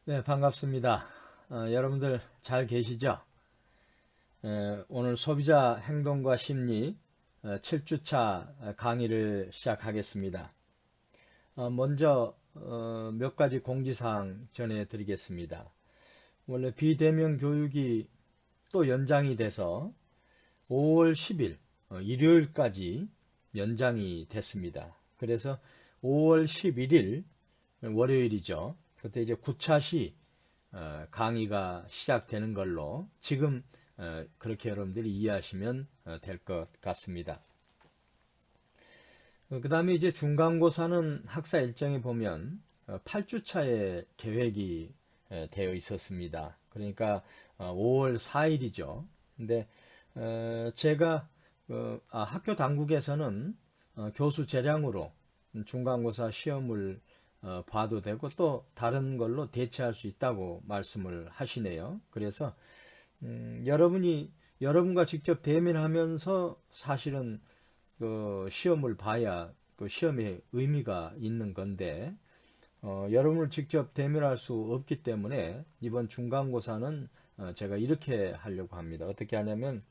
네, 반갑습니다. 여러분들 잘 계시죠? 오늘 소비자 행동과 심리 7주차 강의를 시작하겠습니다. 먼저 몇 가지 공지사항 전해드리겠습니다. 원래 비대면 교육이 또 연장이 돼서 5월 10일 일요일까지 연장이 됐습니다. 그래서 5월 11일 월요일이죠. 그때 이제 9차 시 강의가 시작되는 걸로 지금 그렇게 여러분들이 이해하시면 될 것 같습니다. 그 다음에 이제 중간고사는 학사 일정에 보면 8주차의 계획이 되어 있었습니다. 그러니까 5월 4일이죠. 근데 제가 학교 당국에서는 교수 재량으로 중간고사 시험을 봐도 되고 또 다른 걸로 대체할 수 있다고 말씀을 하시네요. 그래서 여러분과 직접 대면하면서 사실은 그 시험을 봐야 그 시험에 의미가 있는 건데 여러분을 직접 대면할 수 없기 때문에 이번 중간고사는 제가 이렇게 하려고 합니다. 어떻게 하냐면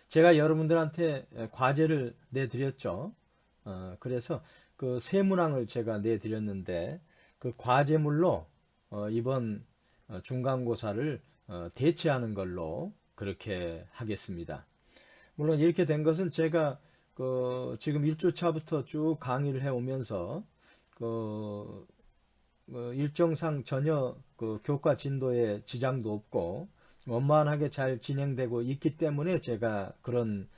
제가 여러분들한테 과제를 내드렸죠. 그래서 그 세 문항을 제가 내드렸는데 그 과제물로 이번 중간고사를 대체하는 걸로 그렇게 하겠습니다. 물론 이렇게 된 것은 제가 그 지금 1주차부터 쭉 강의를 해오면서 그 일정상 전혀 그 교과 진도에 지장도 없고 원만하게 잘 진행되고 있기 때문에 제가 그런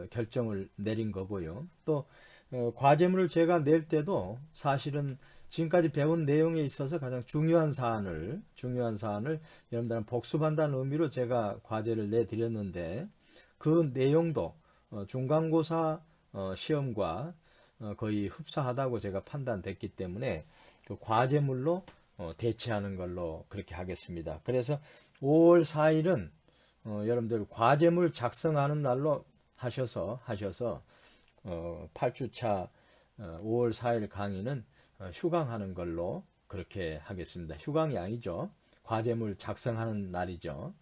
결정을 내린 거고요. 또 과제물을 제가 낼 때도 사실은 지금까지 배운 내용에 있어서 가장 중요한 사안을 여러분들은 복습한다는 의미로 제가 과제를 내드렸는데 그 내용도 중간고사 시험과 거의 흡사하다고 제가 판단됐기 때문에 그 과제물로 대체하는 걸로 그렇게 하겠습니다. 그래서 5월 4일은 여러분들 과제물 작성하는 날로 하셔서 8주차 5월 4일 강의는 휴강하는 걸로 그렇게 하겠습니다. 휴강이 아니죠. 과제물 작성하는 날이죠.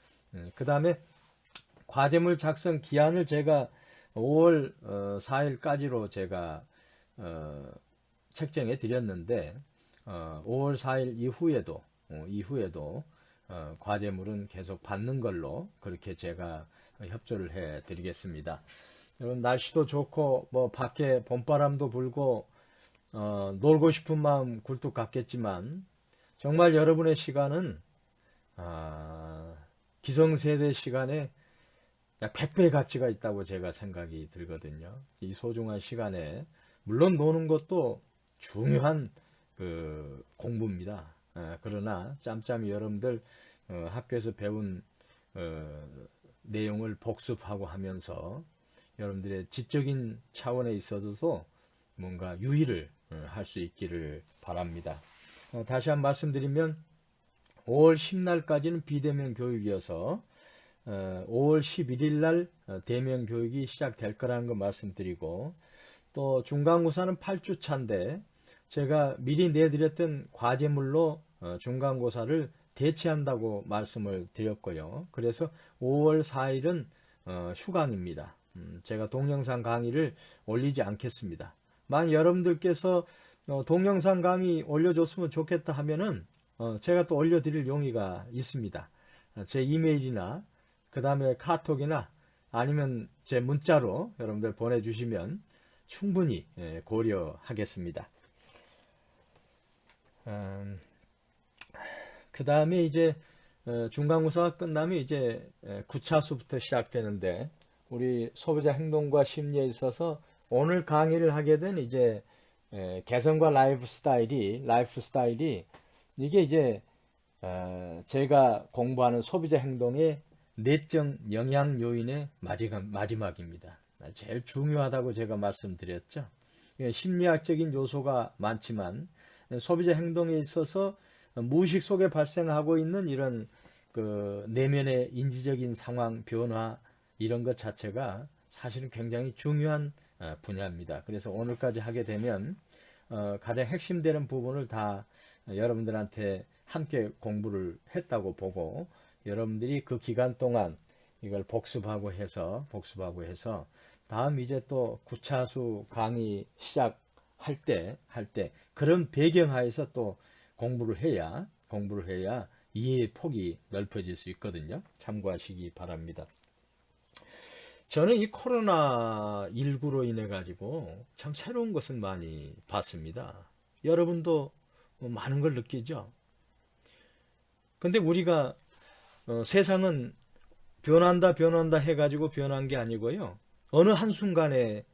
그 다음에 과제물 작성 기한을 제가 5월 4일까지로 제가 책정해 드렸는데 5월 4일 이후에도 과제물은 계속 받는 걸로 그렇게 제가 협조를 해 드리겠습니다. 여러분 날씨도 좋고 뭐 밖에 봄바람도 불고 놀고 싶은 마음 굴뚝 같겠지만 정말 여러분의 시간은 기성세대 시간에 약 100배 가치가 있다고 제가 생각이 들거든요. 이 소중한 시간에 물론 노는 것도 중요한 그 공부입니다. 그러나 짬짬이 여러분들 학교에서 배운 내용을 복습하고 하면서 여러분들의 지적인 차원에 있어서도 뭔가 유의를 할 수 있기를 바랍니다. 다시 한번 말씀드리면 5월 10날까지는 비대면 교육이어서 5월 11일 날 대면 교육이 시작될 거라는 거 말씀드리고 또 중간고사는 8주차인데 제가 미리 내드렸던 과제물로 중간고사를 대체한다고 말씀을 드렸고요. 그래서 5월 4일은 휴강입니다. 제가 동영상 강의를 올리지 않겠습니다. 만약 여러분들께서 동영상 강의 올려줬으면 좋겠다 하면은 제가 또 올려드릴 용의가 있습니다. 제 이메일이나 그 다음에 카톡이나 아니면 제 문자로 여러분들 보내주시면 충분히 고려하겠습니다. 그 다음에 이제 중간고사가 끝나면 이제 9차수부터 시작되는데 우리 소비자 행동과 심리에 있어서 오늘 강의를 하게 된 이제 개성과 라이프 스타일이 이게 이제 제가 공부하는 소비자 행동의 내적 영향 요인의 마지막입니다. 제일 중요하다고 제가 말씀드렸죠. 심리학적인 요소가 많지만 소비자 행동에 있어서 무의식 속에 발생하고 있는 이런 그 내면의 인지적인 상황 변화 이런 것 자체가 사실은 굉장히 중요한 분야입니다. 그래서 오늘까지 하게 되면 가장 핵심되는 부분을 다 여러분들한테 함께 공부를 했다고 보고 여러분들이 그 기간 동안 이걸 복습하고 해서 다음 이제 또 9차수 강의 시작할 때 그런 배경하에서 또 공부를 해야 이해의 폭이 넓어질 수 있거든요. 참고하시기 바랍니다. 저는 이 코로나19로 인해 가지고 참 새로운 것을 많이 봤습니다. 여러분도 많은 걸 느끼죠? 근데 우리가 세상은 변한다 해가지고 변한 게 아니고요. 어느 한순간에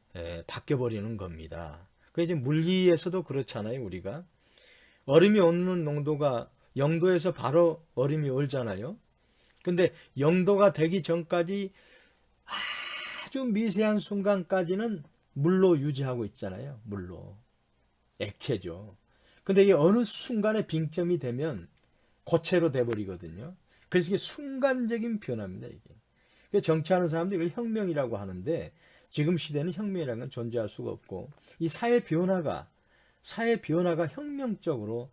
바뀌어버리는 겁니다. 그 이제 물리에서도 그렇잖아요, 우리가. 얼음이 얼는 농도가 0도에서 바로 얼음이 얼잖아요. 근데 0도가 되기 전까지 아주 미세한 순간까지는 물로 유지하고 있잖아요. 물로. 액체죠. 근데 이게 어느 순간에 빙점이 되면 고체로 돼버리거든요. 그래서 이게 순간적인 변화입니다. 이게 정치하는 사람들이 이걸 혁명이라고 하는데 지금 시대는 혁명이라는 건 존재할 수가 없고 이 사회 변화가 혁명적으로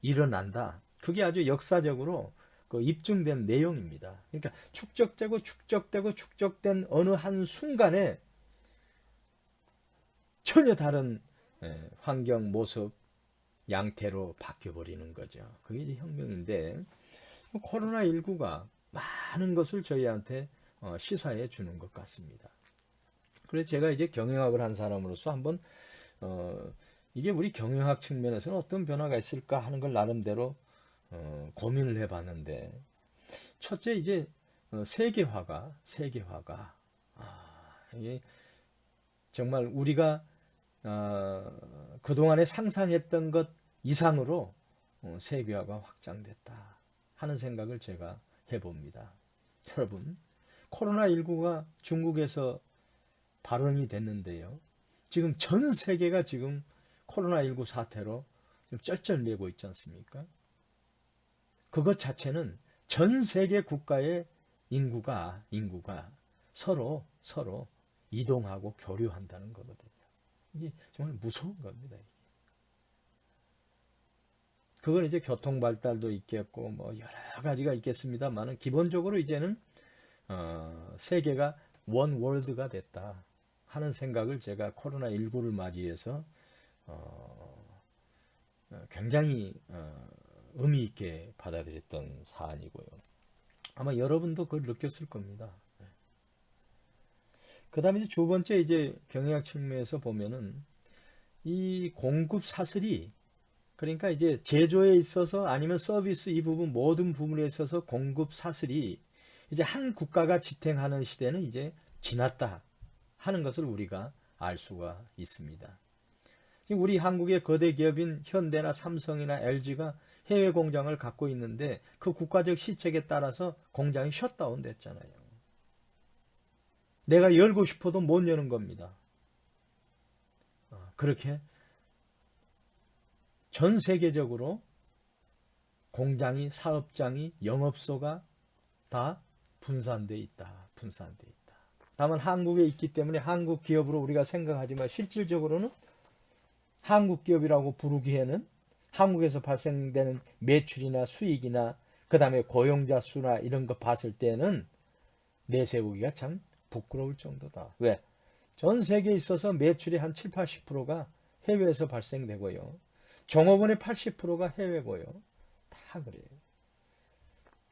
일어난다. 그게 아주 역사적으로 그 입증된 내용입니다. 그러니까 축적된 어느 한 순간에 전혀 다른 환경, 모습, 양태로 바뀌어버리는 거죠. 그게 이제 혁명인데 코로나19가 많은 것을 저희한테 시사해 주는 것 같습니다. 그래서 제가 이제 경영학을 한 사람으로서 한번 이게 우리 경영학 측면에서는 어떤 변화가 있을까 하는 걸 나름대로 고민을 해봤는데 첫째 이제 세계화가 이게 정말 우리가 그동안에 상상했던 것 이상으로 세계화가 확장됐다 하는 생각을 제가 해봅니다. 여러분, 코로나19가 중국에서 발언이 됐는데요. 지금 전 세계가 지금 코로나19 사태로 좀 쩔쩔매고 있지 않습니까? 그것 자체는 전 세계 국가의 인구가 서로 이동하고 교류한다는 거거든요. 이게 정말 무서운 겁니다. 그건 이제 교통 발달도 있겠고 뭐 여러 가지가 있겠습니다만은 기본적으로 이제는 세계가 원 월드가 됐다 하는 생각을 제가 코로나19를 맞이해서 굉장히 의미 있게 받아들였던 사안이고요. 아마 여러분도 그걸 느꼈을 겁니다. 그 다음에 이제 두 번째 이제 경영학 측면에서 보면은 이 공급 사슬이 그러니까 이제 제조에 있어서 아니면 서비스 이 부분 모든 부분에 있어서 공급 사슬이 이제 한 국가가 지탱하는 시대는 이제 지났다 하는 것을 우리가 알 수가 있습니다. 지금 우리 한국의 거대 기업인 현대나 삼성이나 LG가 해외 공장을 갖고 있는데 그 국가적 시책에 따라서 공장이 셧다운 됐잖아요. 내가 열고 싶어도 못 여는 겁니다. 그렇게 전 세계적으로 공장이, 사업장이, 영업소가 다 분산돼 있다. 다만 한국에 있기 때문에 한국 기업으로 우리가 생각하지만 실질적으로는 한국 기업이라고 부르기에는 한국에서 발생되는 매출이나 수익이나 그 다음에 고용자 수나 이런 거 봤을 때는 내세우기가 참 부끄러울 정도다. 왜? 전 세계에 있어서 매출이 한 7, 80%가 해외에서 발생되고요. 종업원의 80%가 해외고요. 다 그래요.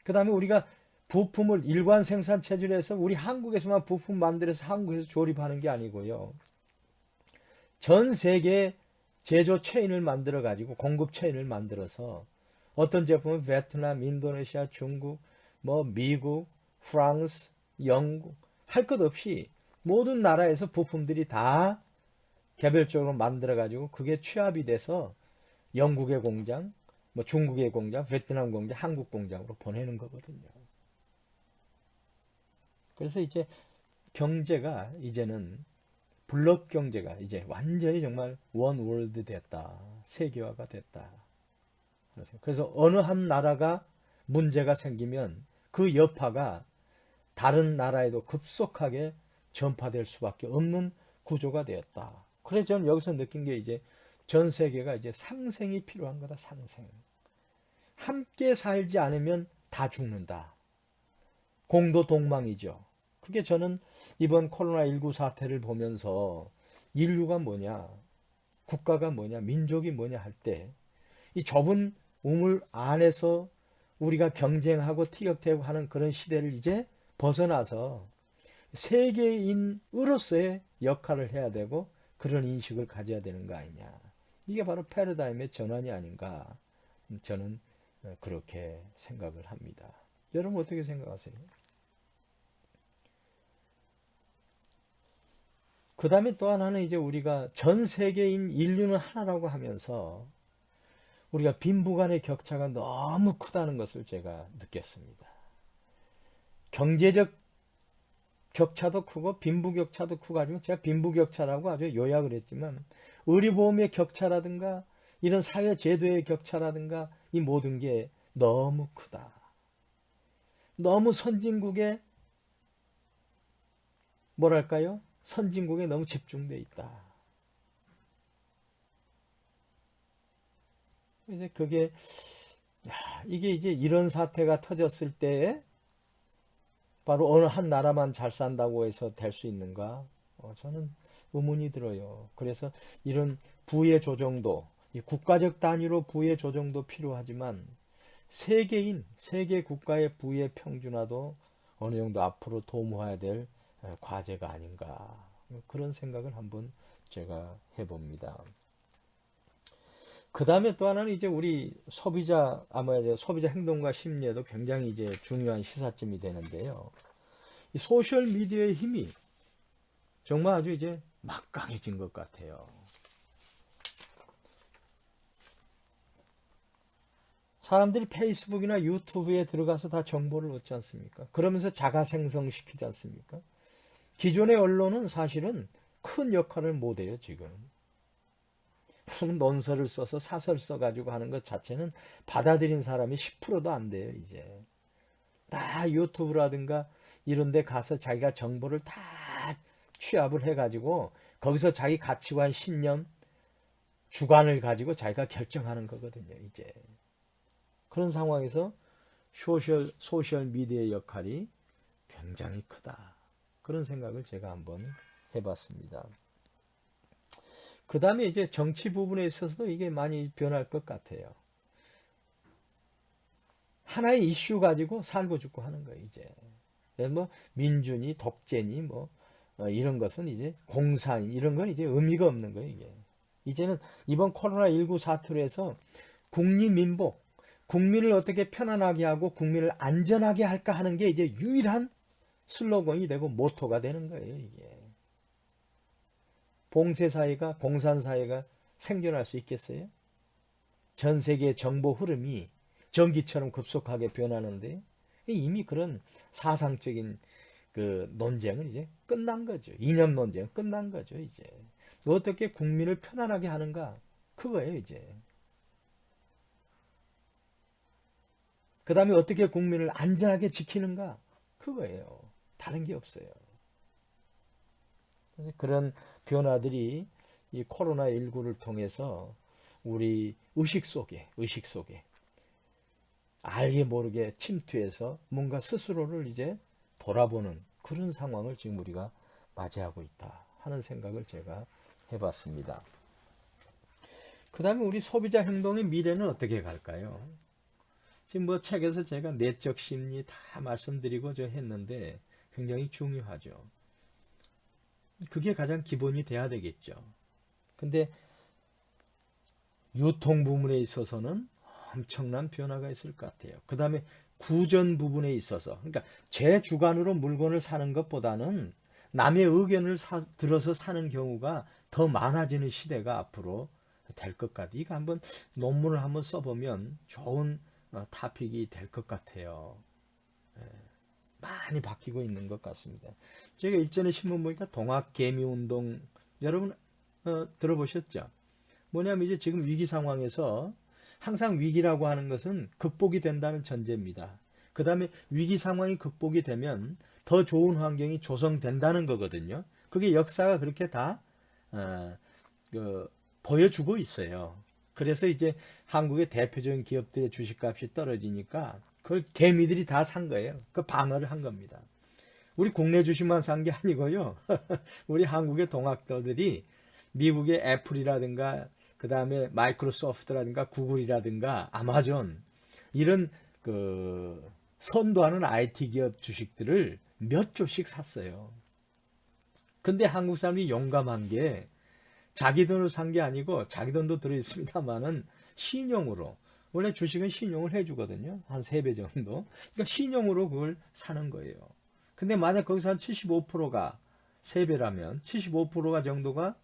그 다음에 우리가 부품을 일관 생산 체제로 해서 우리 한국에서만 부품 만들어서 한국에서 조립하는 게 아니고요. 전 세계 제조 체인을 만들어 가지고 공급 체인을 만들어서 어떤 제품은 베트남, 인도네시아, 중국, 뭐 미국, 프랑스, 영국 할 것 없이 모든 나라에서 부품들이 다 개별적으로 만들어 가지고 그게 취합이 돼서 영국의 공장, 뭐 중국의 공장, 베트남 공장, 한국 공장으로 보내는 거거든요. 그래서 이제 경제가 이제는 블록 경제가 이제 완전히 정말 원 월드 됐다. 세계화가 됐다. 그래서 어느 한 나라가 문제가 생기면 그 여파가 다른 나라에도 급속하게 전파될 수밖에 없는 구조가 되었다. 그래서 저는 여기서 느낀 게 이제 전 세계가 이제 상생이 필요한 거다. 상생. 함께 살지 않으면 다 죽는다. 공도 동망이죠. 그게 저는 이번 코로나19 사태를 보면서 인류가 뭐냐, 국가가 뭐냐, 민족이 뭐냐 할 때 이 좁은 우물 안에서 우리가 경쟁하고 티격태격 하는 그런 시대를 이제 벗어나서 세계인으로서의 역할을 해야 되고 그런 인식을 가져야 되는 거 아니냐. 이게 바로 패러다임의 전환이 아닌가. 저는 그렇게 생각을 합니다. 여러분 어떻게 생각하세요? 그 다음에 또 하나는 이제 우리가 전 세계인 인류는 하나라고 하면서 우리가 빈부간의 격차가 너무 크다는 것을 제가 느꼈습니다. 경제적 격차도 크고 빈부격차도 크고 하지만 제가 빈부격차라고 아주 요약을 했지만 의료보험의 격차라든가 이런 사회제도의 격차라든가 이 모든 게 너무 크다. 너무 선진국에 뭐랄까요? 선진국에 너무 집중돼 있다. 이제 그게 이게 이제 이런 사태가 터졌을 때 바로 어느 한 나라만 잘 산다고 해서 될 수 있는가? 저는 의문이 들어요. 그래서 이런 부의 조정도, 이 국가적 단위로 부의 조정도 필요하지만 세계인, 세계 국가의 부의 평준화도 어느 정도 앞으로 도모해야 될 과제가 아닌가. 그런 생각을 한번 제가 해봅니다. 그 다음에 또 하나는 이제 우리 소비자, 아마 이제 소비자 행동과 심리에도 굉장히 이제 중요한 시사점이 되는데요. 이 소셜미디어의 힘이 정말 아주 이제 막강해진 것 같아요. 사람들이 페이스북이나 유튜브에 들어가서 다 정보를 얻지 않습니까? 그러면서 자가 생성시키지 않습니까? 기존의 언론은 사실은 큰 역할을 못해요, 지금. 무슨 논설을 써서 사설 써가지고 하는 것 자체는 받아들인 사람이 10%도 안 돼요, 이제. 다 유튜브라든가 이런 데 가서 자기가 정보를 다 취합을 해가지고 거기서 자기 가치관, 신념, 주관을 가지고 자기가 결정하는 거거든요, 이제. 그런 상황에서 소셜 미디어의 역할이 굉장히 크다. 그런 생각을 제가 한번 해봤습니다. 그 다음에 이제 정치 부분에 있어서도 이게 많이 변할 것 같아요. 하나의 이슈 가지고 살고 죽고 하는 거예요, 이제. 뭐, 민주니, 독재니, 뭐, 이런 것은 이제 공산, 이런 건 이제 의미가 없는 거예요, 이게. 이제는 이번 코로나19 사태로 해서 국리민복, 국민을 어떻게 편안하게 하고 국민을 안전하게 할까 하는 게 이제 유일한 슬로건이 되고 모토가 되는 거예요, 이게. 봉쇄사회가, 공산사회가 생존할 수 있겠어요? 전 세계의 정보 흐름이 전기처럼 급속하게 변하는데 이미 그런 사상적인 그 논쟁은 이제 끝난 거죠. 이념 논쟁은 끝난 거죠, 이제. 어떻게 국민을 편안하게 하는가? 그거예요, 이제. 그 다음에 어떻게 국민을 안전하게 지키는가? 그거예요. 다른 게 없어요. 그래서 그런 변화들이 이 코로나19를 통해서 우리 의식 속에 알게 모르게 침투해서 뭔가 스스로를 이제 돌아보는 그런 상황을 지금 우리가 맞이하고 있다 하는 생각을 제가 해봤습니다. 그 다음에 우리 소비자 행동의 미래는 어떻게 갈까요? 지금 뭐 책에서 제가 내적 심리 다 말씀드리고 저 했는데 굉장히 중요하죠. 그게 가장 기본이 돼야 되겠죠. 근데 유통 부분에 있어서는 엄청난 변화가 있을 것 같아요. 그 다음에 구전 부분에 있어서, 그러니까 제 주관으로 물건을 사는 것보다는 남의 의견을 들어서 사는 경우가 더 많아지는 시대가 앞으로 될 것 같아요. 이거 한번 논문을 한번 써보면 좋은 타픽이 될 것 같아요. 많이 바뀌고 있는 것 같습니다. 제가 일전에 신문 보니까 동학개미운동 여러분 들어보셨죠? 뭐냐면 이제 지금 위기 상황에서 항상 위기라고 하는 것은 극복이 된다는 전제입니다. 그 다음에 위기 상황이 극복이 되면 더 좋은 환경이 조성된다는 거거든요. 그게 역사가 그렇게 다 보여주고 있어요. 그래서 이제 한국의 대표적인 기업들의 주식값이 떨어지니까 그걸 개미들이 다 산 거예요. 그 방어를 한 겁니다. 우리 국내 주식만 산 게 아니고요. 우리 한국의 동학도들이 미국의 애플이라든가 그 다음에 마이크로소프트라든가 구글이라든가 아마존 이런 그 선도하는 IT 기업 주식들을 몇 조씩 샀어요. 근데 한국 사람이 용감한 게 자기 돈으로 산 게 아니고 자기 돈도 들어있습니다만은 신용으로 원래 주식은 신용을 해주거든요. 한 3배 정도. 그러니까 신용으로 그걸 사는 거예요. 근데 만약 거기서 한 75%가 3배라면 75%가 정도가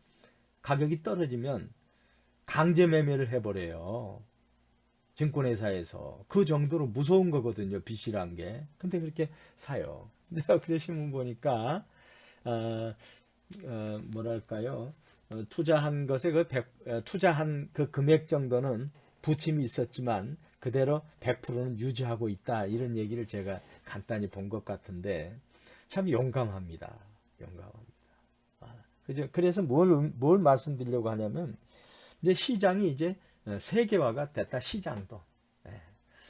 가격이 떨어지면 강제 매매를 해버려요. 증권회사에서. 그 정도로 무서운 거거든요. 빚이란 게. 근데 그렇게 사요. 내가 그때 신문 보니까 뭐랄까요. 투자한 것에 투자한 그 금액 정도는 부침이 있었지만 그대로 100%는 유지하고 있다. 이런 얘기를 제가 간단히 본 것 같은데 참 용감합니다. 용감합니다. 그죠? 그래서 뭘 말씀드리려고 하냐면 이제 시장이 이제 세계화가 됐다. 시장도.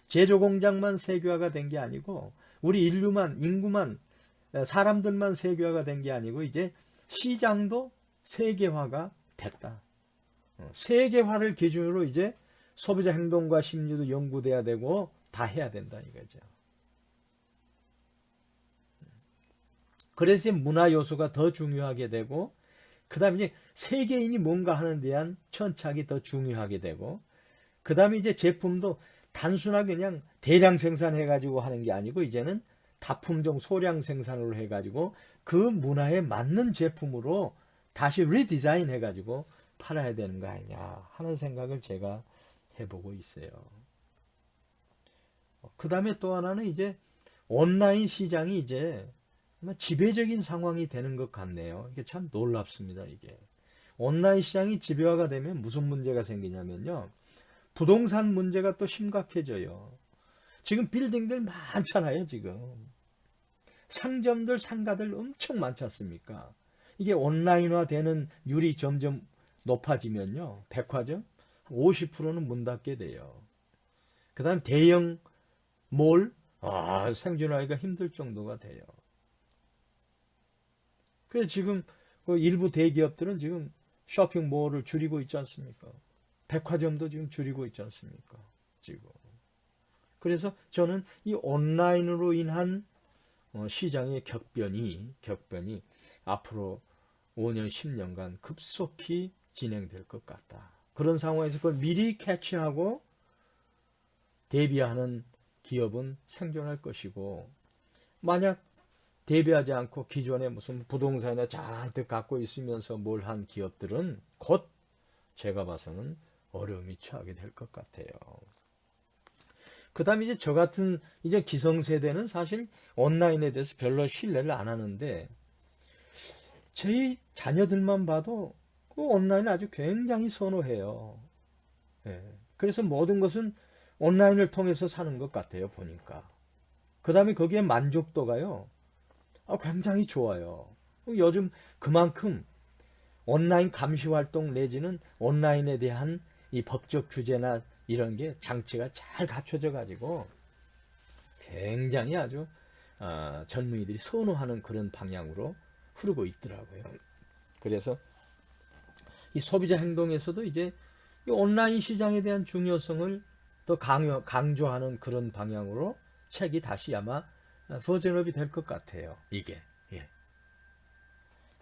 제조 공장만 세계화가 된 게 아니고 우리 인구만 사람들만 세계화가 된 게 아니고 이제 시장도 세계화가 됐다. 세계화를 기준으로 이제 소비자 행동과 심리도 연구돼야 되고 다 해야 된다 이거죠. 그래서 문화 요소가 더 중요하게 되고 그 다음에 이제 세계인이 뭔가 하는 데 대한 천착이 더 중요하게 되고 그 다음에 이제 제품도 단순하게 그냥 대량 생산해가지고 하는 게 아니고 이제는 다품종 소량 생산으로 해가지고 그 문화에 맞는 제품으로 다시 리디자인 해가지고 팔아야 되는 거 아니냐 하는 생각을 제가 해보고 있어요. 그 다음에 또 하나는 이제 온라인 시장이 이제 지배적인 상황이 되는 것 같네요. 이게 참 놀랍습니다. 이게 온라인 시장이 지배화가 되면 무슨 문제가 생기냐면요. 부동산 문제가 또 심각해져요. 지금 빌딩들 많잖아요. 지금 상점들 상가들 엄청 많지 않습니까? 이게 온라인화 되는 율이 점점 높아지면요. 백화점 50%는 문 닫게 돼요. 그 다음 대형 몰 생존하기가 힘들 정도가 돼요. 그래서 지금 일부 대기업들은 지금 쇼핑몰을 줄이고 있지 않습니까? 백화점도 지금 줄이고 있지 않습니까? 지금. 그래서 저는 이 온라인으로 인한 시장의 격변이 앞으로 5년, 10년간 급속히 진행될 것 같다. 그런 상황에서 그걸 미리 캐치하고 대비하는 기업은 생존할 것이고 만약 대비하지 않고 기존에 무슨 부동산이나 잔뜩 갖고 있으면서 뭘 한 기업들은 곧 제가 봐서는 어려움이 처하게 될 것 같아요. 그 다음에 이제 저 같은 이제 기성세대는 사실 온라인에 대해서 별로 신뢰를 안 하는데 저희 자녀들만 봐도 그 온라인을 아주 굉장히 선호해요. 그래서 모든 것은 온라인을 통해서 사는 것 같아요. 보니까. 그 다음에 거기에 만족도가요. 굉장히 좋아요. 요즘 그만큼 온라인 감시활동 내지는 온라인에 대한 이 법적 규제나 이런 게 장치가 잘 갖춰져 가지고 굉장히 아주 젊은이들이 선호하는 그런 방향으로 흐르고 있더라고요. 그래서 이 소비자 행동에서도 이제 이 온라인 시장에 대한 중요성을 더 강조하는 그런 방향으로 책이 다시 아마 버전업이 될 것 같아요. 이게.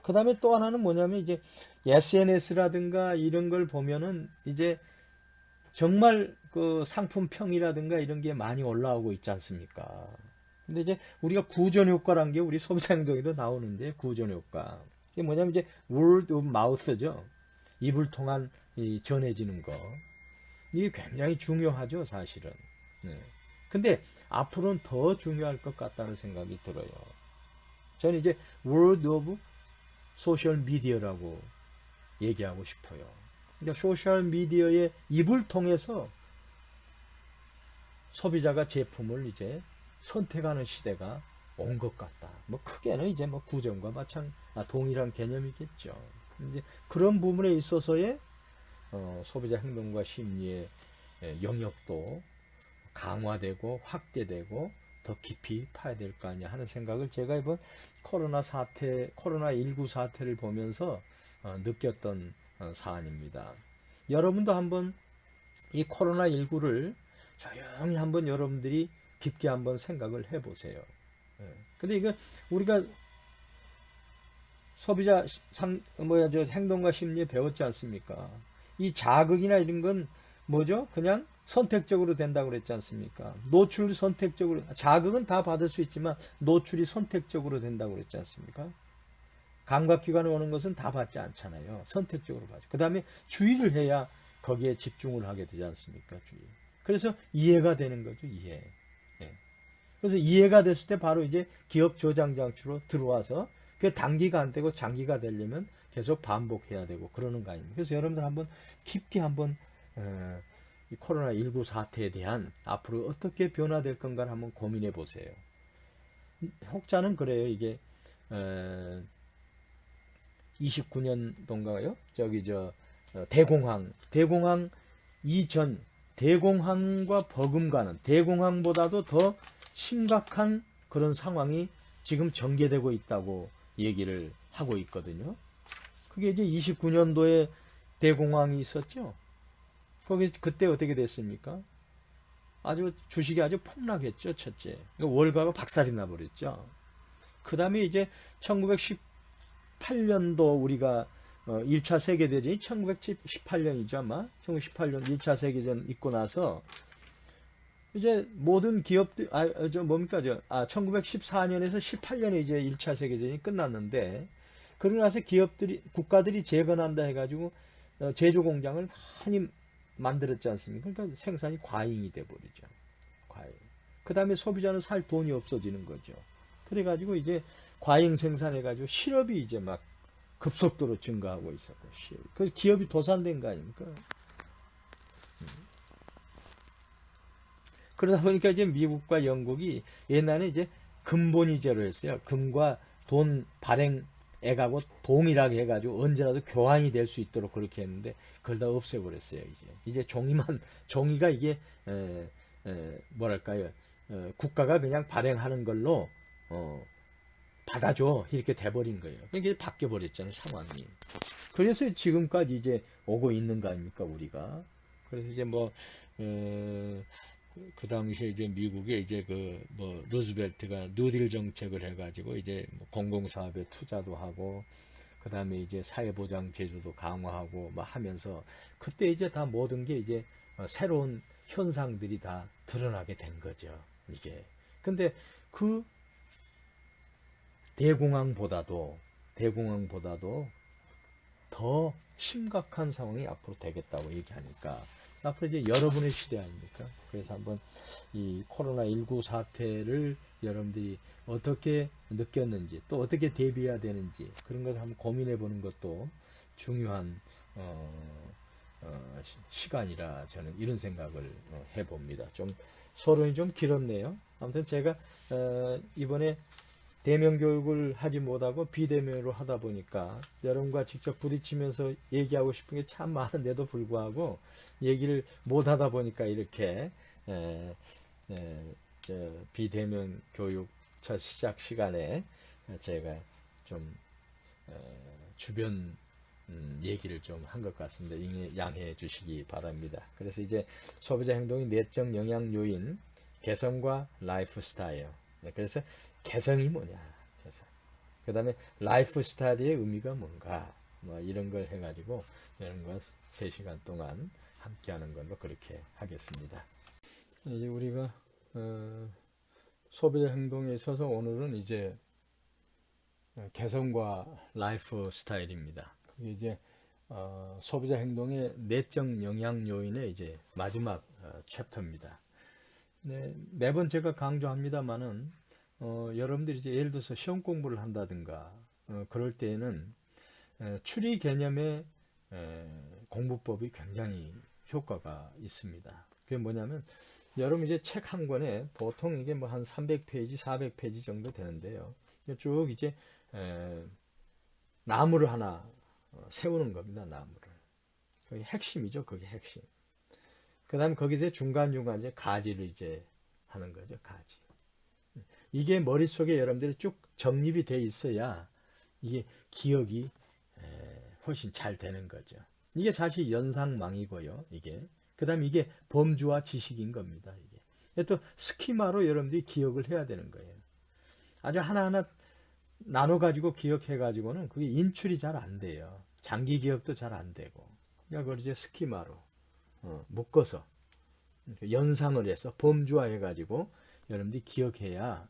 그 다음에 또 하나는 뭐냐면 이제 SNS라든가 이런 걸 보면은 이제 정말 그 상품평이라든가 이런 게 많이 올라오고 있지 않습니까? 근데 이제 우리가 구전 효과란 게 우리 소비자 행동에도 나오는데 구전 효과. 이게 뭐냐면 이제 word of mouth죠. 입을 통한 이 전해지는 거. 이게 굉장히 중요하죠, 사실은. 근데 앞으로는 더 중요할 것 같다는 생각이 들어요. 저는 이제 word of 소셜 미디어라고 얘기하고 싶어요. 그러니까 소셜 미디어의 입을 통해서 소비자가 제품을 이제 선택하는 시대가 온 것 같다. 뭐 크게는 이제 뭐 구전과 동일한 개념이겠죠. 이제 그런 부분에 있어서의 소비자 행동과 심리의 영역도 강화되고 확대되고 더 깊이 파야 될 거 아니야 하는 생각을 제가 이번 코로나19 사태를 보면서 느꼈던 사안입니다. 여러분도 한번 이 코로나19를 조용히 한번 여러분들이 깊게 한번 생각을 해보세요. 근데 이거 우리가 소비자 행동과 심리에 배웠지 않습니까? 이 자극이나 이런 건 뭐죠? 그냥 선택적으로 된다고 그랬지 않습니까? 노출 선택적으로, 자극은 다 받을 수 있지만 노출이 선택적으로 된다고 그랬지 않습니까? 감각기관에 오는 것은 다 받지 않잖아요. 선택적으로 받죠. 그 다음에 주의를 해야 거기에 집중을 하게 되지 않습니까? 주의. 그래서 이해가 되는 거죠, 이해. 예. 그래서 이해가 됐을 때 바로 이제 기억 저장 장치로 들어와서 그게 단기가 안 되고 장기가 되려면 계속 반복해야 되고 그러는 거 아닙니까? 그래서 여러분들 한번 깊게 한번 이 코로나19 사태에 대한 앞으로 어떻게 변화될 건가를 한번 고민해 보세요. 혹자는 그래요. 이게 29년도인가요? 대공황 이전 대공황과 버금가는 대공황보다도 더 심각한 그런 상황이 지금 전개되고 있다고 얘기를 하고 있거든요. 그게 이제 29년도에 대공황이 있었죠. 그때 어떻게 됐습니까? 주식이 아주 폭락했죠, 첫째. 월가가 박살이 나버렸죠. 그 다음에 이제 1918년도 우리가 1차 세계대전이 1918년이죠, 아마. 1918년 1차 세계대전 있고 나서 이제 모든 기업들, 1914년에서 18년에 이제 1차 세계대전이 끝났는데, 그러고 나서 국가들이 재건한다 해가지고 제조 공장을 많이 만들었지 않습니까? 그러니까 생산이 과잉이 돼버리죠. 과잉. 그 다음에 소비자는 살 돈이 없어지는 거죠. 그래가지고 이제 과잉 생산해가지고 실업이 이제 막 급속도로 증가하고 있었고, 그래서 기업이 도산된 거 아닙니까? 그러다 보니까 이제 미국과 영국이 옛날에 이제 금본위제로 했어요. 금과 돈 발행액하고 동일하게 해가지고 언제라도 교환이 될 수 있도록 그렇게 했는데 그걸 다 없애버렸어요. 이제 종이가 이게 뭐랄까요? 국가가 그냥 발행하는 걸로 받아줘 이렇게 돼버린 거예요. 그게 바뀌어 버렸잖아요, 상황이. 그래서 지금까지 이제 오고 있는 거 아닙니까, 우리가? 그래서 이제 그 당시에 이제 미국에 이제 루즈벨트가 뉴딜 정책을 해가지고 이제 공공사업에 투자도 하고, 그 다음에 이제 사회보장 제도도 강화하고 하면서 그때 이제 다 모든 게 이제 새로운 현상들이 다 드러나게 된 거죠, 이게. 근데 그 대공황보다도 더 심각한 상황이 앞으로 되겠다고 얘기하니까 앞으로 이제 여러분의 시대 아닙니까? 그래서 한번 이 코로나19 사태를 여러분들이 어떻게 느꼈는지 또 어떻게 대비해야 되는지 그런 걸 한번 고민해 보는 것도 중요한 시간이라 저는 이런 생각을 해봅니다. 좀 서론이 좀 길었네요. 아무튼 제가 이번에 대면 교육을 하지 못하고 비대면으로 하다 보니까 여러분과 직접 부딪히면서 얘기하고 싶은 게 참 많은데도 불구하고 얘기를 못 하다 보니까 이렇게 비대면 교육 첫 시작 시간에 제가 좀 주변 얘기를 좀 한 것 같습니다. 양해해 주시기 바랍니다. 그래서 이제 소비자 행동의 내적 영향 요인, 개성과 라이프 스타일. 그래서 개성이 뭐냐, 그 다음에 라이프 스타일의 의미가 뭔가, 이런 걸 해가지고 여러분과 3시간 동안 함께하는 걸로 그렇게 하겠습니다. 이제 우리가 소비자 행동에 있어서 오늘은 이제 개성과 라이프 스타일입니다. 그게 이제 소비자 행동의 내적 영향 요인의 이제 마지막 챕터입니다. 네, 매번 제가 강조합니다만은 여러분들이 이제 예를 들어서 시험 공부를 한다든가 그럴 때에는 추리 개념의 공부법이 굉장히 효과가 있습니다. 그게 뭐냐면 여러분 이제 책 한 권에 보통 이게 한 300페이지, 400페이지 정도 되는데요. 쭉 이제 나무를 하나 세우는 겁니다. 나무를. 그게 핵심이죠. 그게 핵심. 그 다음에 거기서 중간중간 이제 가지를 이제 하는 거죠. 가지. 이게 머릿속에 여러분들이 쭉 정립이 돼 있어야 이게 기억이 훨씬 잘 되는 거죠. 이게 사실 연상망이고요. 이게. 그 다음에 이게 범주와 지식인 겁니다. 이게. 또 스키마로 여러분들이 기억을 해야 되는 거예요. 아주 하나하나 나눠가지고 기억해가지고는 그게 인출이 잘 안 돼요. 장기 기억도 잘 안 되고. 그러니까 그걸 이제 스키마로 묶어서 연상을 해서 범주화해가지고 여러분들이 기억해야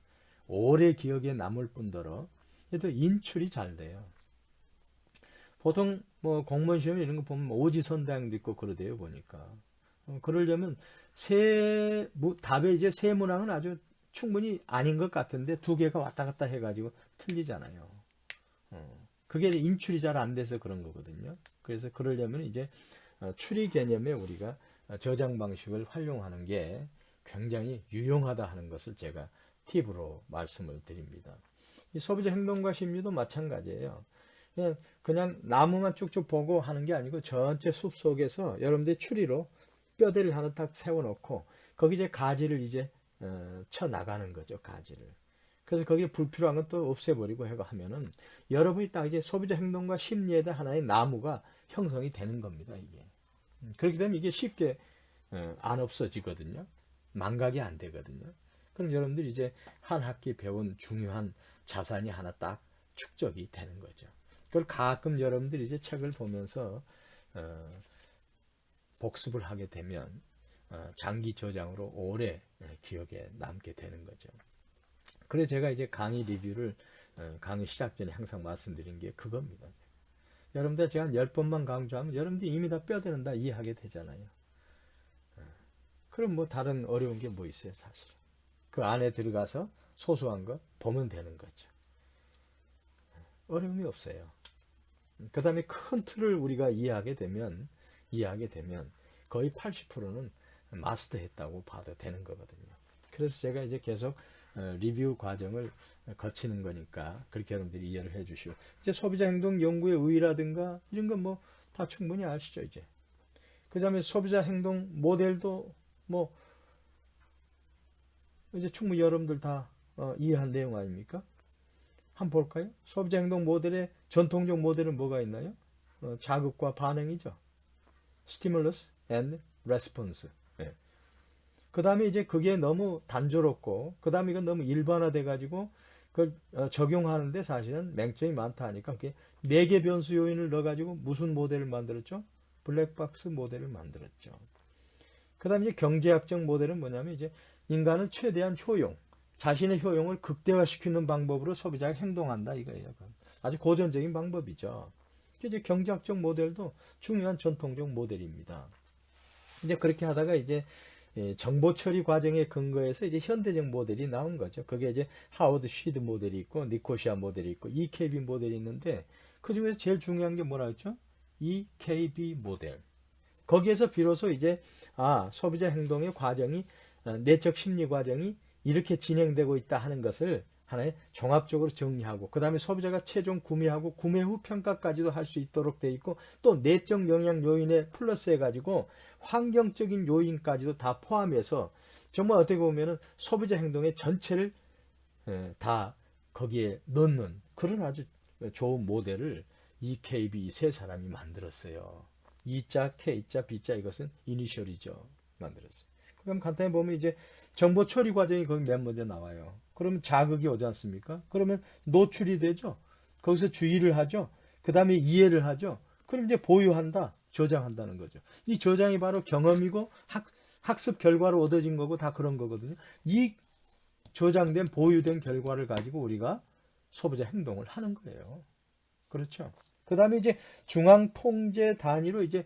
오래 기억에 남을 뿐더러 또 인출이 잘 돼요. 보통 뭐 공무원 시험 이런 거 보면 오지선다형도 있고 그러대요 보니까. 그러려면 답에 이제 세 문항은 아주 충분히 아닌 것 같은데 두 개가 왔다 갔다 해가지고 틀리잖아요. 그게 인출이 잘 안 돼서 그런 거거든요. 그래서 그러려면 이제 추리 개념에 우리가 저장 방식을 활용하는 게 굉장히 유용하다 하는 것을 제가 팁으로 말씀을 드립니다. 이 소비자 행동과 심리도 마찬가지예요. 그냥 나무만 쭉쭉 보고 하는 게 아니고 전체 숲 속에서 여러분들이 추리로 뼈대를 하나 딱 세워놓고 거기 이제 가지를 이제 쳐 나가는 거죠. 가지를. 그래서 거기에 불필요한 건 또 없애버리고 해가 하면은 여러분이 딱 이제 소비자 행동과 심리에 대한 하나의 나무가 형성이 되는 겁니다. 이게. 그렇게 되면 이게 쉽게 안 없어지거든요. 망각이 안 되거든요. 그럼 여러분들이 이제 한 학기 배운 중요한 자산이 하나 딱 축적이 되는 거죠. 그걸 가끔 여러분들이 이제 책을 보면서 복습을 하게 되면 장기 저장으로 오래 기억에 남게 되는 거죠. 그래서 제가 이제 강의 리뷰를 강의 시작 전에 항상 말씀드린 게 그겁니다. 여러분들 제가 한 10번만 강조하면 여러분들이 이미 다 뼈대는 다 이해하게 되잖아요. 그럼 뭐 다른 어려운 게 뭐 있어요, 사실. 그 안에 들어가서 소소한 거 보면 되는 거죠. 어려움이 없어요. 그 다음에 큰 틀을 우리가 이해하게 되면 거의 80%는 마스터했다고 봐도 되는 거거든요. 그래서 제가 이제 계속 리뷰 과정을 거치는 거니까 그렇게 여러분들이 이해를 해 주시고 이제 소비자 행동 연구의 의의라든가 이런 건 뭐 다 충분히 아시죠 이제. 그 다음에 소비자 행동 모델도 뭐 이제 충분히 여러분들 다 이해한 내용 아닙니까? 한번 볼까요? 소비자 행동 모델의 전통적 모델은 뭐가 있나요? 자극과 반응이죠. Stimulus and Response. 네. 그 다음에 이제 그게 너무 단조롭고, 그 다음에 이건 너무 일반화돼 가지고 그걸 적용하는데 사실은 맹점이 많다 하니까 그게 4개 변수 요인을 넣어 가지고 무슨 모델을 만들었죠? 블랙박스 모델을 만들었죠. 그 다음에 이제 경제학적 모델은 뭐냐면 이제 인간은 최대한 효용, 자신의 효용을 극대화시키는 방법으로 소비자가 행동한다 이거예요. 아주 고전적인 방법이죠. 이제 경제학적 모델도 중요한 전통적 모델입니다. 이제 그렇게 하다가 이제 정보 처리 과정에 근거해서 이제 현대적 모델이 나온 거죠. 그게 이제 하워드 쉬드 모델이 있고 니코시아 모델이 있고 EKB 모델이 있는데 그 중에서 제일 중요한 게 뭐라 했죠? EKB 모델. 거기에서 비로소 이제 소비자 행동의 과정이 내적 심리 과정이 이렇게 진행되고 있다 하는 것을 하나의 종합적으로 정리하고 그 다음에 소비자가 최종 구매하고 구매 후 평가까지도 할 수 있도록 돼 있고 또 내적 영향 요인에 플러스해 가지고 환경적인 요인까지도 다 포함해서 정말 어떻게 보면은 소비자 행동의 전체를 다 거기에 넣는 그런 아주 좋은 모델을 EKB 세 사람이 만들었어요. E자, K자, B자 이것은 이니셜이죠. 만들었어요. 그럼 간단히 보면 이제 정보 처리 과정이 거기 맨 먼저 나와요. 그러면 자극이 오지 않습니까? 그러면 노출이 되죠. 거기서 주의를 하죠. 그 다음에 이해를 하죠. 그럼 이제 보유한다, 저장한다는 거죠. 이 저장이 바로 경험이고 학습 결과로 얻어진 거고 다 그런 거거든요. 이 저장된 보유된 결과를 가지고 우리가 소비자 행동을 하는 거예요. 그렇죠. 그 다음에 이제 중앙 통제 단위로 이제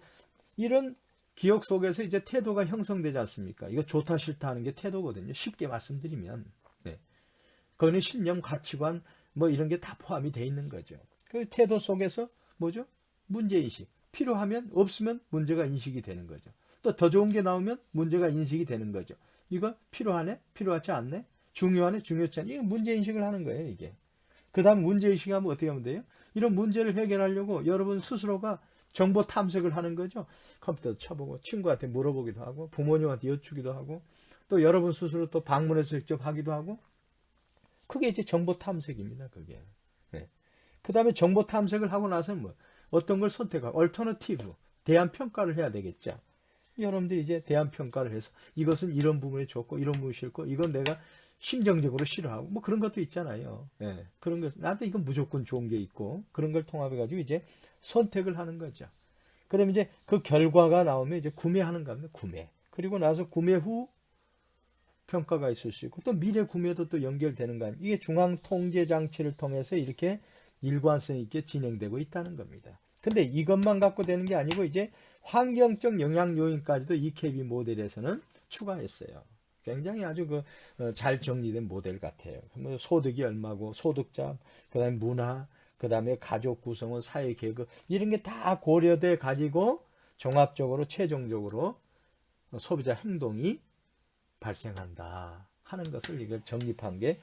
이런 기억 속에서 이제 태도가 형성되지 않습니까? 이거 좋다 싫다 하는 게 태도거든요. 쉽게 말씀드리면. 네. 거기는 신념, 가치관 뭐 이런 게 다 포함이 돼 있는 거죠. 그 태도 속에서 뭐죠? 문제인식. 필요하면 없으면 문제가 인식이 되는 거죠. 또 더 좋은 게 나오면 문제가 인식이 되는 거죠. 이거 필요하네? 필요하지 않네? 중요하네? 중요하지 않네? 이거 문제인식을 하는 거예요, 이게. 그 다음 문제인식 하면 어떻게 하면 돼요? 이런 문제를 해결하려고 여러분 스스로가 정보 탐색을 하는 거죠. 컴퓨터 쳐보고 친구한테 물어보기도 하고 부모님한테 여쭈기도 하고 또 여러분 스스로 또 방문해서 직접 하기도 하고 그게 이제 정보 탐색입니다. 그게. 네. 그 다음에 정보 탐색을 하고 나서 뭐 어떤 걸 선택하고 얼터너티브 대안 평가를 해야 되겠죠. 여러분들이 이제 대안 평가를 해서 이것은 이런 부분이 좋고 이런 부분이 싫고 이건 내가 심정적으로 싫어하고 뭐 그런 것도 있잖아요. 예, 그런 것 나도 이건 무조건 좋은 게 있고 그런 걸 통합해 가지고 이제 선택을 하는 거죠. 그러면 이제 그 결과가 나오면 이제 구매하는 겁니다. 구매. 그리고 나서 구매 후 평가가 있을 수 있고 또 미래 구매도 또 연결되는 거 아니에요. 이게 중앙 통제 장치를 통해서 이렇게 일관성 있게 진행되고 있다는 겁니다. 근데 이것만 갖고 되는 게 아니고 이제 환경적 영향 요인까지도 EKB 모델에서는 추가했어요. 굉장히 아주 잘 정리된 모델 같아요. 소득이 얼마고 소득자, 그다음에 문화, 그다음에 가족 구성원, 사회 계급 이런 게 다 고려돼 가지고 종합적으로 최종적으로 소비자 행동이 발생한다 하는 것을 이걸 정립한 게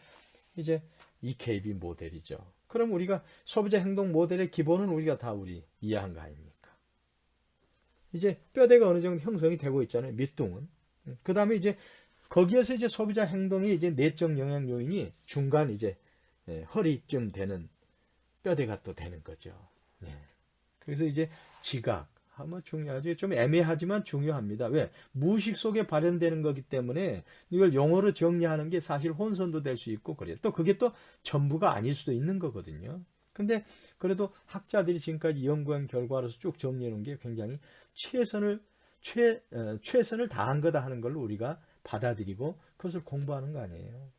이제 EKB 모델이죠. 그럼 우리가 소비자 행동 모델의 기본은 우리가 다 이해한 거 아닙니까? 이제 뼈대가 어느 정도 형성이 되고 있잖아요. 밑둥은. 그 다음에 이제 거기에서 이제 소비자 행동이 이제 내적 영향 요인이 중간 이제 허리쯤 되는 뼈대가 또 되는 거죠. 그래서 이제 지각 아마 중요하죠. 좀 애매하지만 중요합니다. 왜? 무의식 속에 발현되는 거기 때문에 이걸 용어로 정리하는 게 사실 혼선도 될 수 있고 그래요. 또 그게 또 전부가 아닐 수도 있는 거거든요. 근데 그래도 학자들이 지금까지 연구한 결과로서 쭉 정리해 놓은 게 굉장히 최선을 다한 거다 하는 걸로 우리가 받아들이고 그것을 공부하는 거 아니에요.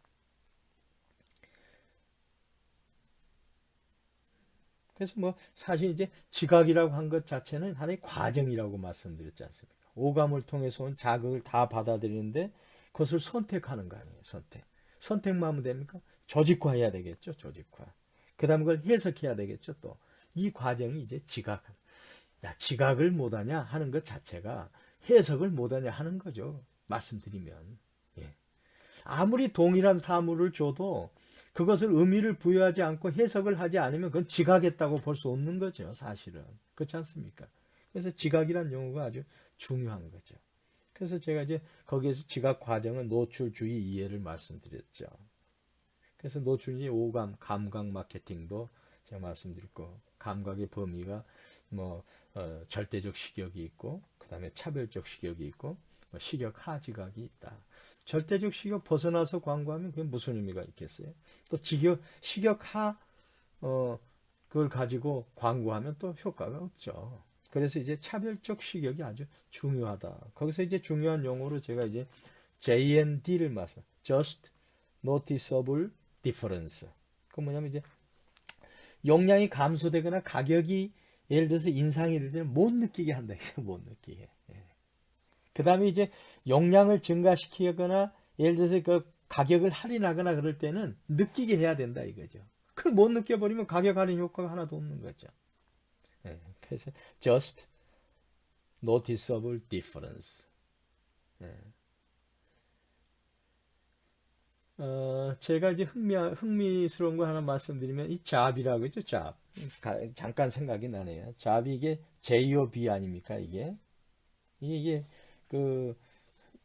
그래서 뭐 사실 이제 지각이라고 한 것 자체는 하나의 과정이라고 말씀드렸지 않습니까? 오감을 통해서 온 자극을 다 받아들이는데 그것을 선택하는 거 아니에요. 선택만 하면 됩니까? 조직화해야 되겠죠. 조직화. 그 다음에 그걸 해석해야 되겠죠. 또 이 과정이 이제 지각을 못하냐 하는 것 자체가 해석을 못하냐 하는 거죠. 말씀드리면. 예. 아무리 동일한 사물을 줘도 그것을 의미를 부여하지 않고 해석을 하지 않으면 그건 지각했다고 볼 수 없는 거죠. 사실은. 그렇지 않습니까? 그래서 지각이란 용어가 아주 중요한 거죠. 그래서 제가 이제 거기에서 지각 과정은 노출주의 이해를 말씀드렸죠. 그래서 노출주의 오감, 감각 마케팅도 제가 말씀드렸고 감각의 범위가 절대적 식욕이 있고 그 다음에 차별적 식욕이 있고 식욕 하지각이 있다. 절대적 식욕 벗어나서 광고하면 그게 무슨 의미가 있겠어요? 또 식욕 하 그걸 가지고 광고하면 또 효과가 없죠. 그래서 이제 차별적 식욕이 아주 중요하다. 거기서 이제 중요한 용어로 제가 이제 JND를 말씀, Just Noticeable Difference. 그 뭐냐면 이제 용량이 감소되거나 가격이 예를 들어서 인상이 예를 들면 못 느끼게 한다. 못 느끼게. 그 다음에 이제 용량을 증가시키거나 예를 들어서 그 가격을 할인하거나 그럴 때는 느끼게 해야 된다 이거죠. 그걸 못 느껴버리면 가격 할인 효과가 하나도 없는 거죠. 그래서 just noticeable difference. 제가 이제 흥미스러운 거 하나 말씀드리면 이 잡이라고 있죠. 잡. 잠깐 생각이 나네요. 잡이 이게 J-O-B 아닙니까? 이게 그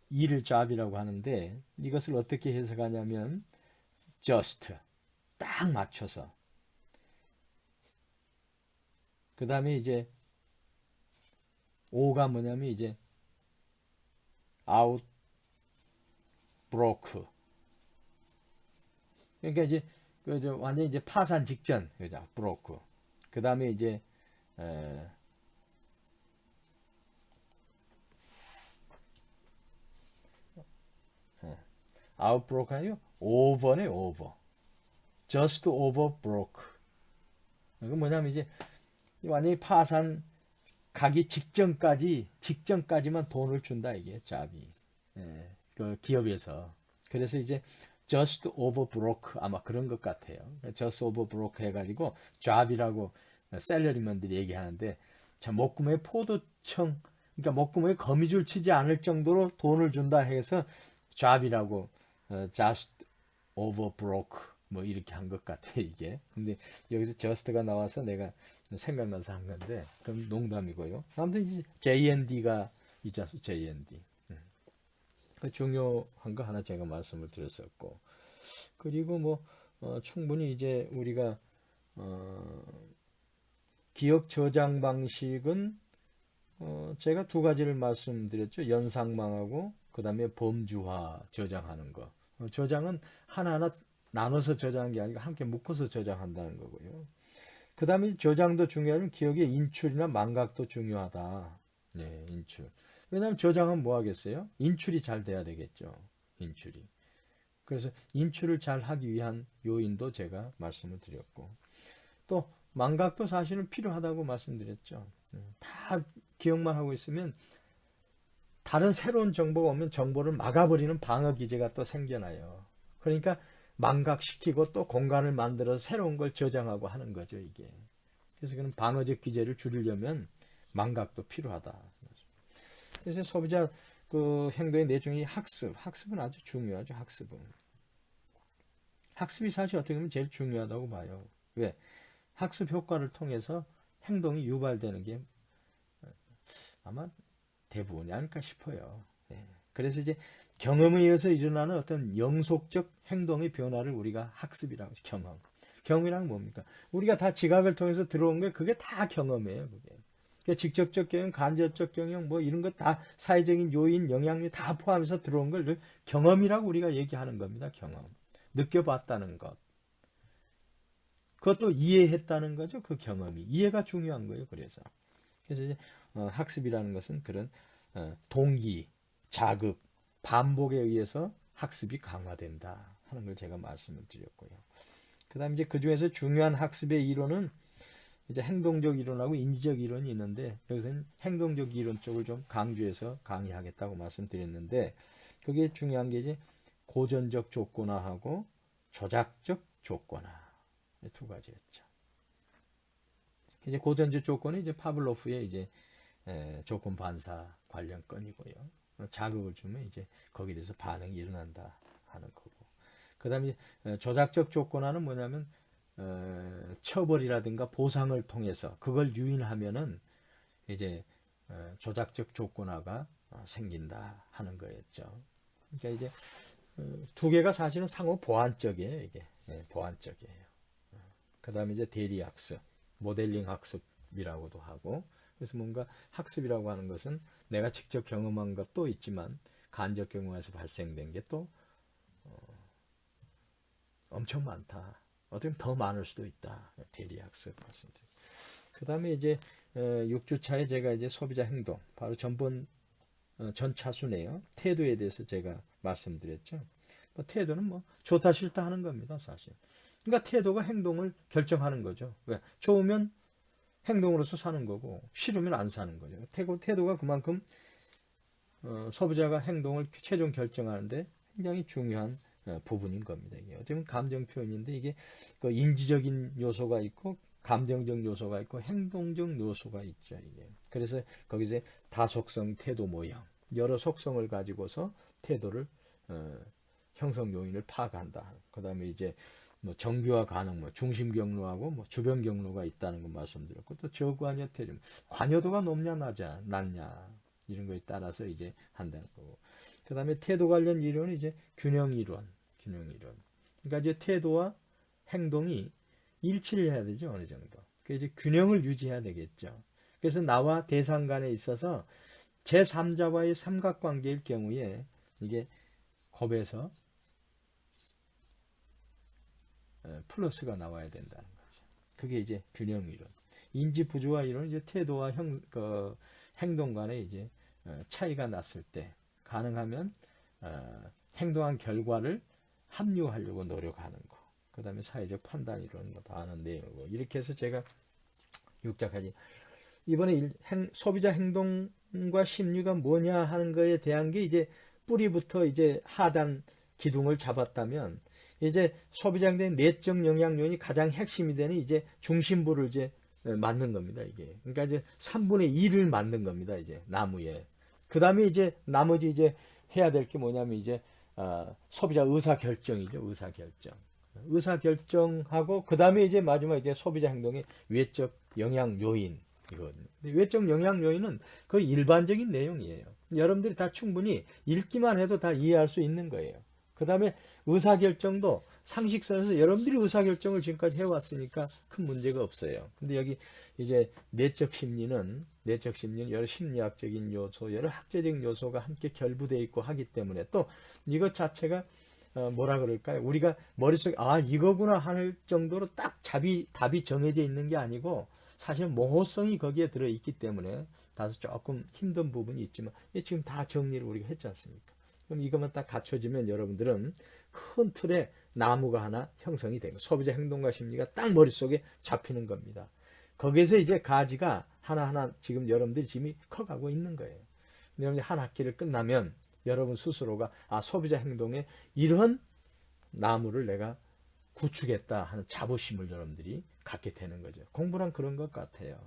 이를 잡이라고 하는데 이것을 어떻게 해석하냐면 just 딱 맞춰서 그 다음에 이제 오가 뭐냐면 이제 out broke 그러니까 이제 완전 이제 파산 직전 그죠 broke 그 다음에 이제 out broke 아니요 over네 over just over broke 이거 뭐냐면 이제 완전히 파산 가기 직전까지만 돈을 준다 이게 잡이 그 기업에서 그래서 이제 just over broke 아마 그런 것 같아요. just over broke 해가지고 잡이라고 셀러리맨들이 얘기하는데 자 목구멍에 포도청 그러니까 목구멍에 거미줄 치지 않을 정도로 돈을 준다 해서 잡이라고 just over broke 뭐 이렇게 한 것 같아 이게. 근데 여기서 저스트가 나와서 내가 생각나서 한 건데 그럼 농담이고요. 아무튼 이제 JND가 있지 않습니까? JND. 그 중요한 거 하나 제가 말씀을 드렸었고, 그리고 뭐 충분히 이제 우리가 기억 저장 방식은 제가 두 가지를 말씀드렸죠. 연상망하고 그 다음에 범주화 저장하는 거. 저장은 하나하나 나눠서 저장한 게 아니고 함께 묶어서 저장한다는 거고요. 그 다음에 저장도 중요하지만 기억의 인출이나 망각도 중요하다. 네, 인출. 왜냐하면 저장은 뭐 하겠어요? 인출이 잘 돼야 되겠죠. 인출이. 그래서 인출을 잘 하기 위한 요인도 제가 말씀을 드렸고, 또 망각도 사실은 필요하다고 말씀드렸죠. 다 기억만 하고 있으면 다른 새로운 정보가 오면 정보를 막아버리는 방어 기제가 또 생겨나요. 그러니까 망각시키고 또 공간을 만들어서 새로운 걸 저장하고 하는 거죠, 이게. 그래서 그런 방어적 기제를 줄이려면 망각도 필요하다. 그래서 소비자 그 행동의 내중이 학습은 아주 중요하죠. 학습이 사실 어떻게 보면 제일 중요하다고 봐요. 왜? 학습 효과를 통해서 행동이 유발되는 게 아마 대부분이 아닐까 싶어요. 네. 그래서 이제 경험에 의해서 일어나는 어떤 영속적 행동의 변화를 우리가 학습이라고 하죠. 경험이란 뭡니까? 우리가 다 지각을 통해서 들어온 게 그게 다 경험이에요. 그게. 그러니까 직접적 경영, 간접적 경영, 뭐 이런 것 다 사회적인 요인, 영향력 다 포함해서 들어온 걸 경험이라고 우리가 얘기하는 겁니다. 경험. 느껴봤다는 것. 그것도 이해했다는 거죠. 그 경험이. 이해가 중요한 거예요. 그래서 이제 학습이라는 것은 그런 동기, 자극, 반복에 의해서 학습이 강화된다 하는 걸 제가 말씀을 드렸고요. 그 다음 이제 그 중에서 중요한 학습의 이론은 이제 행동적 이론하고 인지적 이론이 있는데, 여기서는 행동적 이론 쪽을 좀 강조해서 강의하겠다고 말씀드렸는데, 그게 중요한 게 이제 고전적 조건화하고 조작적 조건화 두 가지였죠. 이제 고전적 조건은 이제 파블로프의 이제 조건 반사 관련 건이고요. 자극을 주면 이제 거기에 대해서 반응이 일어난다 하는 거고. 그 다음에 조작적 조건화는 뭐냐면 처벌이라든가 보상을 통해서 그걸 유인하면은 이제 조작적 조건화가 생긴다 하는 거였죠. 그러니까 이제 두 개가 사실은 상호 보완적이에요. 이게 보완적이에요. 그 다음에 이제 대리학습, 모델링 학습이라고도 하고, 그래서 뭔가 학습이라고 하는 것은 내가 직접 경험한 것도 있지만 간접 경험에서 발생된 게 또 엄청 많다. 어떻게 보면 더 많을 수도 있다. 대리학습 말씀드립니다. 그 다음에 이제 6주차에 제가 이제 소비자 행동, 바로 전 차수네요. 태도에 대해서 제가 말씀드렸죠. 태도는 뭐 좋다 싫다 하는 겁니다, 사실. 그러니까 태도가 행동을 결정하는 거죠. 왜? 좋으면 행동으로서 사는 거고 싫으면 안 사는 거죠. 태도가 그만큼 소비자가 행동을 최종 결정하는데 굉장히 중요한 부분인 겁니다. 이게 어떻게 보면 감정 표현인데 이게 그 인지적인 요소가 있고 감정적 요소가 있고 행동적 요소가 있죠. 이게. 그래서 거기서 다속성 태도 모형, 여러 속성을 가지고서 태도를 형성 요인을 파악한다. 그다음에 이제 뭐 정교화 가능, 뭐 중심 경로하고 뭐 주변 경로가 있다는 거 말씀드렸고, 또 저관여 태도, 관여도가 높냐 낮냐 이런 거에 따라서 이제 한다는 거고. 그다음에 태도 관련 이론은 이제 균형 이론. 그러니까 이제 태도와 행동이 일치를 해야 되죠, 어느 정도. 그 이제 균형을 유지해야 되겠죠. 그래서 나와 대상 간에 있어서 제3자와의 삼각관계일 경우에 이게 곱해서 플러스가 나와야 된다는 거죠. 그게 이제 균형 이론. 인지 부조화 이론은 이제 태도와 행동 간에 이제 차이가 났을 때 가능하면 행동한 결과를 합리화하려고 노력하는 거. 그 다음에 사회적 판단 이론은 다 아는 내용이고, 이렇게 해서 제가 6자까지 이번에 소비자 행동과 심리가 뭐냐 하는 거에 대한 게 이제 뿌리부터 이제 하단 기둥을 잡았다면, 이제 소비자 행동의 내적 영향 요인이 가장 핵심이 되는 이제 중심부를 이제 맞는 겁니다, 이게. 그러니까 이제 3분의 2를 맞는 겁니다, 이제 나무에. 그 다음에 이제 나머지 이제 해야 될 게 뭐냐면 이제 소비자 의사결정이죠, 의사결정. 의사 결정하고 그 다음에 이제 마지막 이제 소비자 행동의 외적 영향 요인 이거든요. 외적 영향 요인은 그 일반적인 내용이에요. 여러분들이 다 충분히 읽기만 해도 다 이해할 수 있는 거예요. 그 다음에 의사결정도 상식선에서 여러분들이 의사결정을 지금까지 해왔으니까 큰 문제가 없어요. 근데 여기 이제 내적 심리는 여러 심리학적인 요소, 여러 학제적 요소가 함께 결부되어 있고 하기 때문에 또 이것 자체가 뭐라 그럴까요? 우리가 머릿속에 이거구나 할 정도로 딱 답이 정해져 있는 게 아니고 사실 모호성이 거기에 들어있기 때문에 다소 조금 힘든 부분이 있지만 지금 다 정리를 우리가 했지 않습니까? 그럼 이것만 딱 갖춰지면 여러분들은 큰 틀의 나무가 하나 형성이 되고 소비자 행동과 심리가 딱 머릿속에 잡히는 겁니다. 거기에서 이제 가지가 하나하나 지금 여러분들이 지금 커가고 있는 거예요. 여러분이 한 학기를 끝나면 여러분 스스로가 소비자 행동에 이런 나무를 내가 구축했다 하는 자부심을 여러분들이 갖게 되는 거죠. 공부란 그런 것 같아요.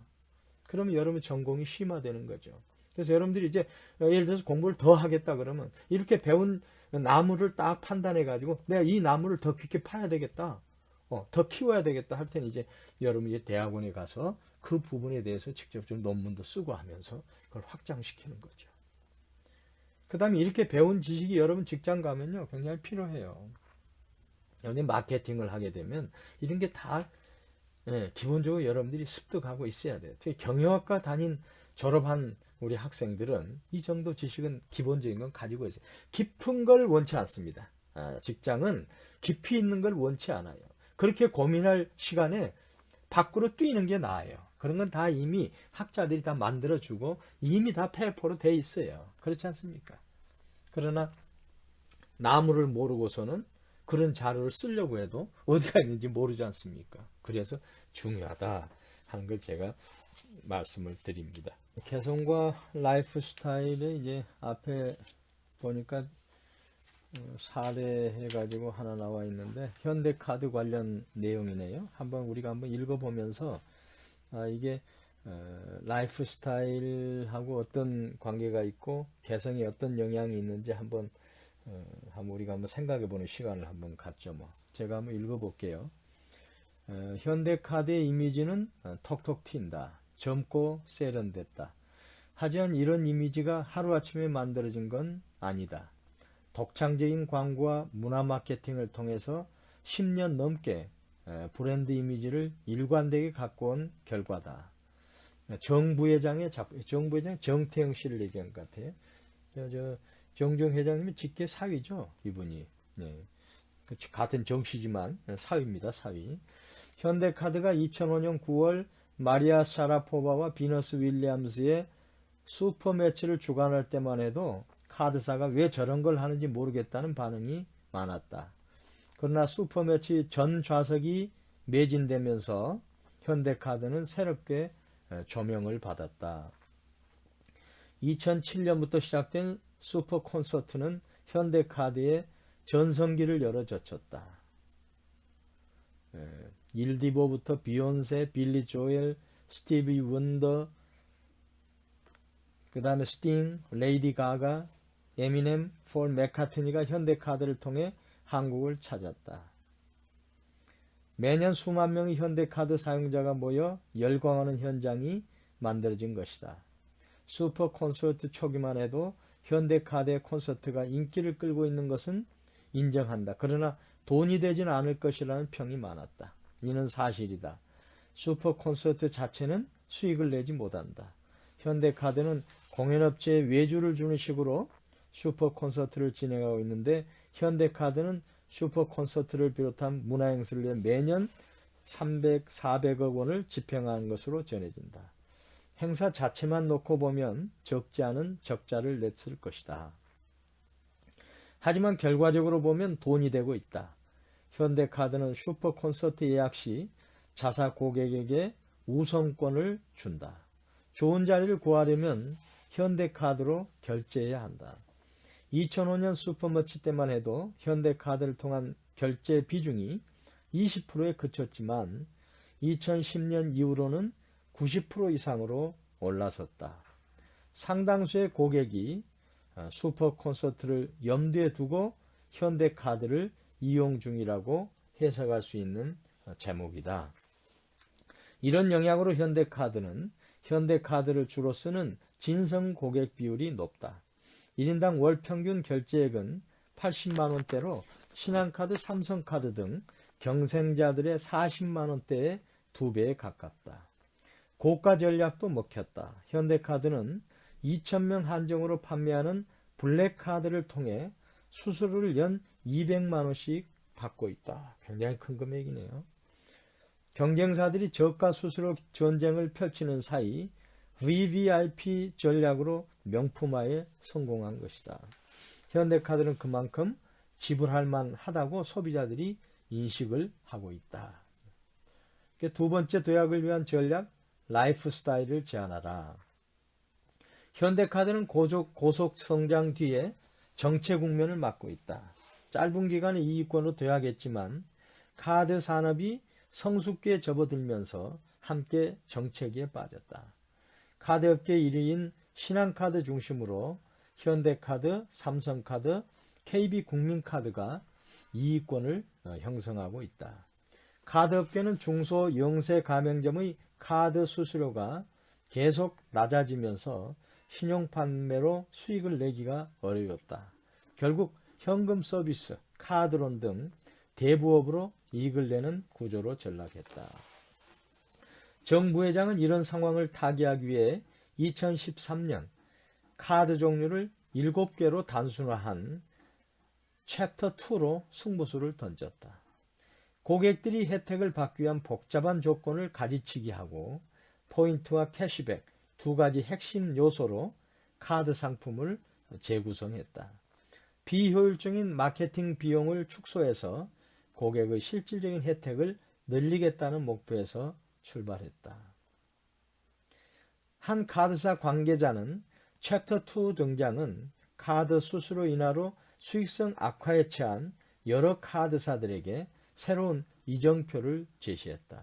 그러면 여러분 전공이 심화되는 거죠. 그래서 여러분들이 이제 예를 들어서 공부를 더 하겠다 그러면 이렇게 배운 나무를 딱 판단해 가지고 내가 이 나무를 더 깊게 파야 되겠다. 더 키워야 되겠다 할 때는 이제 여러분이 대학원에 가서 그 부분에 대해서 직접 좀 논문도 쓰고 하면서 그걸 확장시키는 거죠. 그 다음에 이렇게 배운 지식이 여러분 직장 가면요 굉장히 필요해요. 여러분이 마케팅을 하게 되면 이런 게 다 기본적으로 여러분들이 습득하고 있어야 돼요. 특히 경영학과 졸업한 우리 학생들은 이 정도 지식은 기본적인 건 가지고 있어요. 깊은 걸 원치 않습니다. 직장은 깊이 있는 걸 원치 않아요. 그렇게 고민할 시간에 밖으로 뛰는 게 나아요. 그런 건 다 이미 학자들이 다 만들어주고 이미 다 폐포로 돼 있어요. 그렇지 않습니까? 그러나 나무를 모르고서는 그런 자료를 쓰려고 해도 어디가 있는지 모르지 않습니까? 그래서 중요하다 하는 걸 제가 말씀을 드립니다. 개성과 라이프 스타일에 이제 앞에 보니까 사례 해가지고 하나 나와 있는데 현대카드 관련 내용이네요. 우리가 한번 읽어보면서 이게 라이프 스타일하고 어떤 관계가 있고 개성이 어떤 영향이 있는지 한번 우리가 한번 생각해보는 시간을 한번 갖죠. 제가 한번 읽어볼게요. 현대카드의 이미지는 톡톡 튄다. 젊고 세련됐다. 하지만 이런 이미지가 하루아침에 만들어진 건 아니다. 독창적인 광고와 문화 마케팅을 통해서 10년 넘게 브랜드 이미지를 일관되게 갖고 온 결과다. 정부회장 정태영 씨를 얘기한 것 같아요. 정종 회장님이 직계 사위죠, 이분이. 같은 정씨지만 사위입니다, 사위. 현대카드가 2005년 9월 마리아 샤라포바와 비너스 윌리엄스의 슈퍼매치를 주관할 때만 해도 카드사가 왜 저런 걸 하는지 모르겠다는 반응이 많았다. 그러나 슈퍼매치 전 좌석이 매진되면서 현대카드는 새롭게 조명을 받았다. 2007년부터 시작된 슈퍼 콘서트는 현대카드의 전성기를 열어젖혔다. 일디보부터 비욘세, 빌리 조엘, 스티비 원더, 그 다음에 스팅, 레이디 가가, 에미넴, 폴 맥카트니가 현대카드를 통해 한국을 찾았다. 매년 수만 명의 현대카드 사용자가 모여 열광하는 현장이 만들어진 것이다. 슈퍼 콘서트 초기만 해도 현대카드의 콘서트가 인기를 끌고 있는 것은 인정한다. 그러나 돈이 되지는 않을 것이라는 평이 많았다. 이는 사실이다. 슈퍼 콘서트 자체는 수익을 내지 못한다. 현대카드는 공연업체에 외주를 주는 식으로 슈퍼 콘서트를 진행하고 있는데 현대카드는 슈퍼 콘서트를 비롯한 문화행사를 위해 매년 300, 400억 원을 집행한 것으로 전해진다. 행사 자체만 놓고 보면 적지 않은 적자를 냈을 것이다. 하지만 결과적으로 보면 돈이 되고 있다. 현대카드는 슈퍼 콘서트 예약 시 자사 고객에게 우선권을 준다. 좋은 자리를 구하려면 현대카드로 결제해야 한다. 2005년 슈퍼머치 때만 해도 현대카드를 통한 결제 비중이 20%에 그쳤지만 2010년 이후로는 90% 이상으로 올라섰다. 상당수의 고객이 슈퍼 콘서트를 염두에 두고 현대카드를 이용 중이라고 해석할 수 있는 제목이다. 이런 영향으로 현대카드를 주로 쓰는 진성 고객 비율이 높다. 1인당 월 평균 결제액은 80만 원대로 신한카드, 삼성카드 등 경쟁자들의 40만 원대의 2배에 가깝다. 고가 전략도 먹혔다. 현대카드는 2,000명 한정으로 판매하는 블랙카드를 통해 수수료를 연 200만 원씩 받고 있다. 굉장히 큰 금액이네요. 경쟁사들이 저가 수수료 전쟁을 펼치는 사이 VVIP 전략으로 명품화에 성공한 것이다. 현대카드는 그만큼 지불할 만하다고 소비자들이 인식을 하고 있다. 두 번째 도약을 위한 전략, 라이프 스타일을 제한하라. 현대카드는 고속 성장 뒤에 정체 국면을 맞고 있다. 짧은 기간에 이익권으로 도약했지만 카드 산업이 성숙기에 접어들면서 함께 정체기에 빠졌다. 카드업계 1위인 신한카드 중심으로 현대카드, 삼성카드, KB국민카드가 이익권을 형성하고 있다. 카드업계는 중소 영세 가맹점의 카드 수수료가 계속 낮아지면서 신용 판매로 수익을 내기가 어려웠다. 결국 현금 서비스, 카드론 등 대부업으로 이익을 내는 구조로 전락했다. 정 부회장은 이런 상황을 타개하기 위해 2013년 카드 종류를 7개로 단순화한 챕터 2로 승부수를 던졌다. 고객들이 혜택을 받기 위한 복잡한 조건을 가지치기 하고 포인트와 캐시백 두 가지 핵심 요소로 카드 상품을 재구성했다. 비효율적인 마케팅 비용을 축소해서 고객의 실질적인 혜택을 늘리겠다는 목표에서 출발했다. 한 카드사 관계자는 챕터 2 등장은 카드 수수료 인하로 수익성 악화에 처한 여러 카드사들에게 새로운 이정표를 제시했다.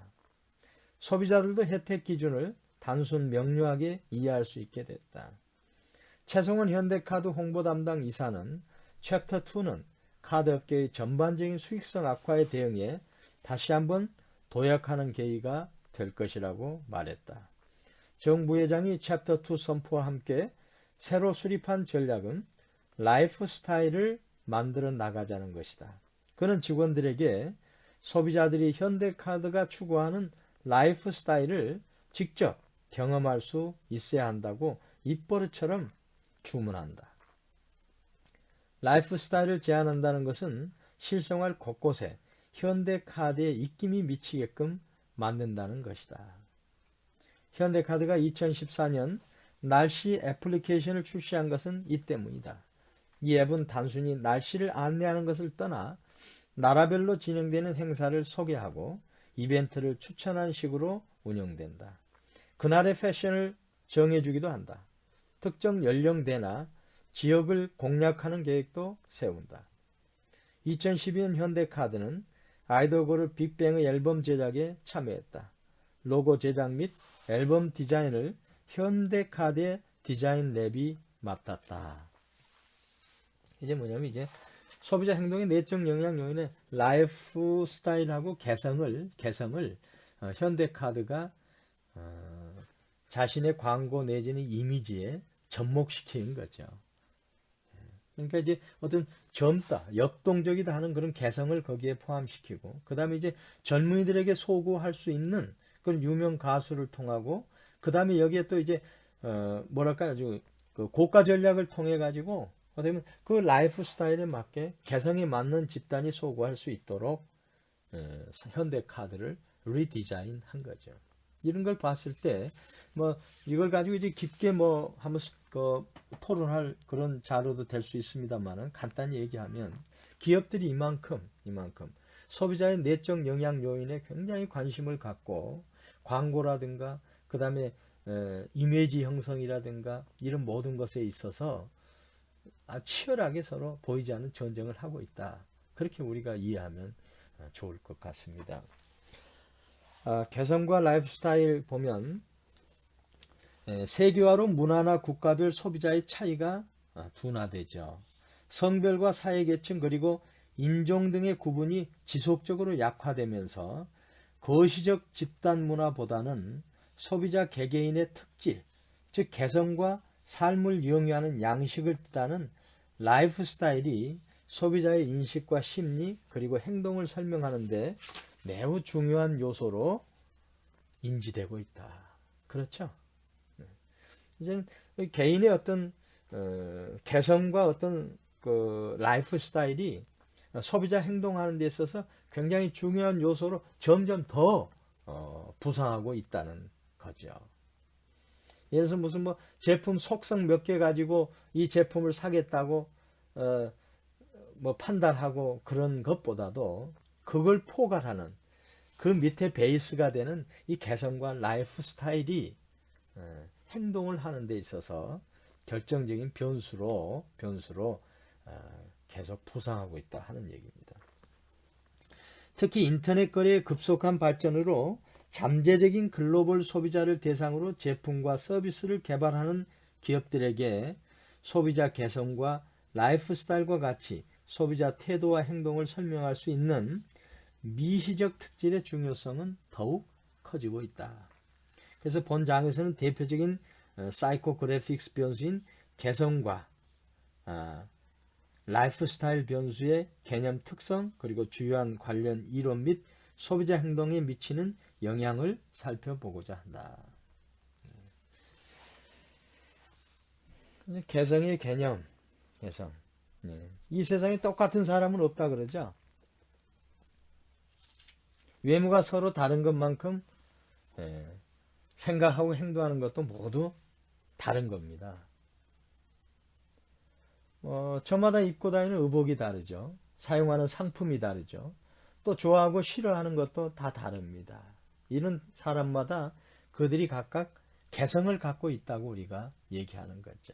소비자들도 혜택 기준을 단순 명료하게 이해할 수 있게 됐다. 최성원 현대카드 홍보 담당 이사는 챕터 2는 카드업계의 전반적인 수익성 악화에 대응해 다시 한번 도약하는 계기가 될 것이라고 말했다. 정 부회장이 챕터 2 선포와 함께 새로 수립한 전략은 라이프 스타일을 만들어 나가자는 것이다. 그는 직원들에게 소비자들이 현대카드가 추구하는 라이프 스타일을 직접 경험할 수 있어야 한다고 입버릇처럼 주문한다. 라이프 스타일을 제안한다는 것은 실생활 곳곳에 현대카드의 입김이 미치게끔 만든다는 것이다. 현대카드가 2014년 날씨 애플리케이션을 출시한 것은 이 때문이다. 이 앱은 단순히 날씨를 안내하는 것을 떠나 나라별로 진행되는 행사를 소개하고 이벤트를 추천하는 식으로 운영된다. 그날의 패션을 정해주기도 한다. 특정 연령대나 지역을 공략하는 계획도 세운다. 2012년 현대카드는 아이돌 그룹 빅뱅의 앨범 제작에 참여했다. 로고 제작 및 앨범 디자인을 현대카드의 디자인 랩이 맡았다. 이제 뭐냐면 이제 소비자 행동의 내적 영향 요인의 라이프 스타일하고 개성을 현대카드가 자신의 광고 내지는 이미지에 접목시키는 거죠. 그러니까 이제 어떤 젊다, 역동적이다 하는 그런 개성을 거기에 포함시키고, 그 다음에 이제 젊은이들에게 소구할 수 있는 그런 유명 가수를 통하고, 그 다음에 여기에 또 이제 뭐랄까요, 아주 그 고가 전략을 통해 가지고 어떻게 보면 그 라이프 스타일에 맞게 개성이 맞는 집단이 소구할 수 있도록 현대카드를 리디자인한 거죠. 이런 걸 봤을 때 뭐 이걸 가지고 이제 깊게 뭐 한번 토론할 그런 자료도 될 수 있습니다만은 간단히 얘기하면 기업들이 이만큼 소비자의 내적 영향 요인에 굉장히 관심을 갖고 광고라든가 그 다음에 이미지 형성이라든가 이런 모든 것에 있어서 치열하게 서로 보이지 않는 전쟁을 하고 있다. 그렇게 우리가 이해하면 좋을 것 같습니다. 개성과 라이프 스타일 보면 세계화로 문화나 국가별 소비자의 차이가 둔화되죠. 성별과 사회계층 그리고 인종 등의 구분이 지속적으로 약화되면서 거시적 집단 문화보다는 소비자 개개인의 특질, 즉 개성과 삶을 영위하는 양식을 뜻하는 라이프 스타일이 소비자의 인식과 심리 그리고 행동을 설명하는 데 매우 중요한 요소로 인지되고 있다. 그렇죠? 이제는 개인의 어떤 개성과 어떤 그 라이프 스타일이 소비자 행동하는 데 있어서 굉장히 중요한 요소로 점점 더 부상하고 있다는 거죠. 예를 들어서 무슨 뭐 제품 속성 몇 개 가지고 이 제품을 사겠다고 뭐 판단하고 그런 것보다도 그걸 포괄하는 그 밑에 베이스가 되는 이 개성과 라이프 스타일이 행동을 하는 데 있어서 결정적인 변수로 계속 부상하고 있다 하는 얘기입니다. 특히 인터넷 거래의 급속한 발전으로 잠재적인 글로벌 소비자를 대상으로 제품과 서비스를 개발하는 기업들에게 소비자 개성과 라이프 스타일과 같이 소비자 태도와 행동을 설명할 수 있는 미시적 특질의 중요성은 더욱 커지고 있다. 그래서 본 장에서는 대표적인 사이코그래픽스 변수인 개성과 라이프 스타일 변수의 개념 특성 그리고 주요한 관련 이론 및 소비자 행동에 미치는 영향을 살펴보고자 한다. 개성의 개념, 개성. 이 세상에 똑같은 사람은 없다 그러죠. 외모가 서로 다른 것만큼 생각하고 행동하는 것도 모두 다른 겁니다. 저마다 입고 다니는 의복이 다르죠. 사용하는 상품이 다르죠. 또 좋아하고 싫어하는 것도 다 다릅니다. 이런 사람마다 그들이 각각 개성을 갖고 있다고 우리가 얘기하는 거죠.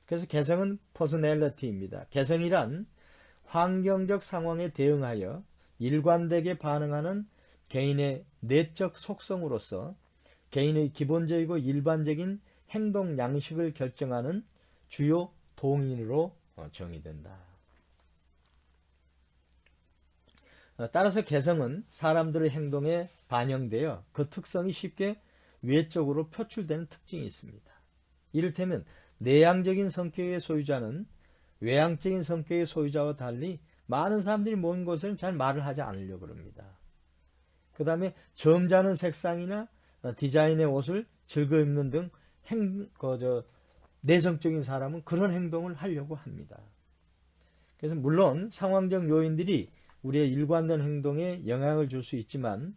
그래서 개성은 퍼스널리티입니다. 개성이란 환경적 상황에 대응하여 일관되게 반응하는 개인의 내적 속성으로서 개인의 기본적이고 일반적인 행동 양식을 결정하는 주요 동인으로 정의된다. 따라서 개성은 사람들의 행동에 반영되어 그 특성이 쉽게 외적으로 표출되는 특징이 있습니다. 이를테면 내향적인 성격의 소유자는 외향적인 성격의 소유자와 달리 많은 사람들이 모인 곳에는 잘 말을 하지 않으려고 합니다. 그 다음에 점잖은 색상이나 디자인의 옷을 즐겨 입는 등 내성적인 사람은 그런 행동을 하려고 합니다. 그래서 물론 상황적 요인들이 우리의 일관된 행동에 영향을 줄 수 있지만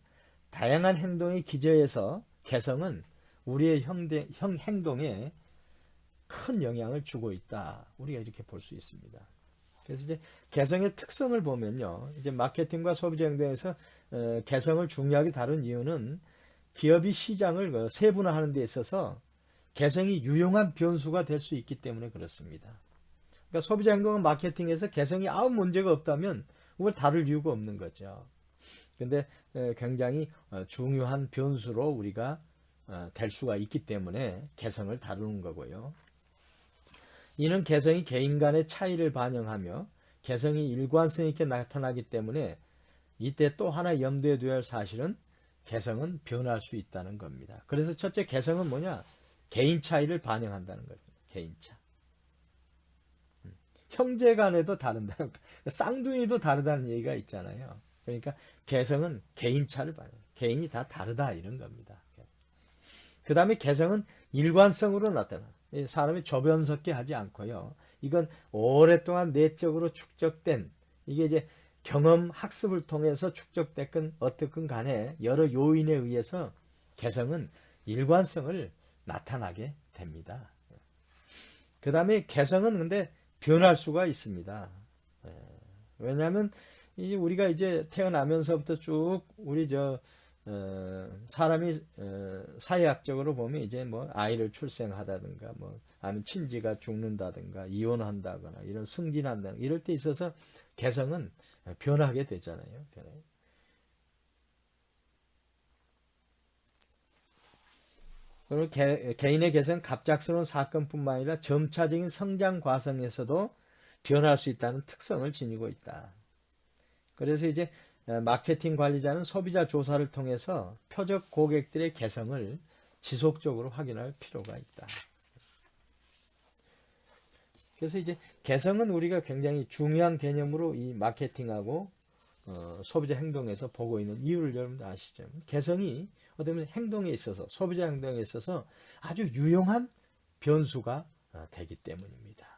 다양한 행동의 기저에서 개성은 우리의 행동에 큰 영향을 주고 있다. 우리가 이렇게 볼 수 있습니다. 그래서 이제 개성의 특성을 보면요. 이제 마케팅과 소비자 행동에서 개성을 중요하게 다룬 이유는 기업이 시장을 세분화하는 데 있어서 개성이 유용한 변수가 될 수 있기 때문에 그렇습니다. 그러니까 소비자 행동은 마케팅에서 개성이 아무 문제가 없다면 그걸 다룰 이유가 없는 거죠. 근데 굉장히 중요한 변수로 우리가 될 수가 있기 때문에 개성을 다루는 거고요. 이는 개성이 개인 간의 차이를 반영하며 개성이 일관성 있게 나타나기 때문에 이때 또 하나 염두에 둬야 할 사실은 개성은 변할 수 있다는 겁니다. 그래서 첫째 개성은 뭐냐? 개인 차이를 반영한다는 거죠. 개인 차. 형제 간에도 다른다. 쌍둥이도 다르다는 얘기가 있잖아요. 그러니까 개성은 개인 차를 반영해요. 개인이 다 다르다 이런 겁니다. 그 다음에 개성은 일관성으로 나타나. 사람이 조변석게 하지 않고요. 이건 오랫동안 내적으로 축적된 이게 이제 경험 학습을 통해서 축적됐건 어떻건 간에 여러 요인에 의해서 개성은 일관성을 나타나게 됩니다. 그 다음에 개성은 근데 변할 수가 있습니다. 왜냐하면 이제 우리가 이제 태어나면서부터 쭉 우리 사람이 사회학적으로 보면 이제 뭐 아이를 출생하다든가 뭐 아니면 친지가 죽는다든가 이혼한다거나 이런 승진한다든가 이럴 때 있어서 개성은 변하게 되잖아요. 그리고 개인의 개성은 갑작스러운 사건뿐만 아니라 점차적인 성장 과정에서도 변할 수 있다는 특성을 지니고 있다. 그래서 이제 마케팅 관리자는 소비자 조사를 통해서 표적 고객들의 개성을 지속적으로 확인할 필요가 있다. 그래서 이제 개성은 우리가 굉장히 중요한 개념으로 이 마케팅하고 소비자 행동에서 보고 있는 이유를 여러분들 아시죠? 개성이 어떻게 보면 행동에 있어서 소비자 행동에 있어서 아주 유용한 변수가 되기 때문입니다.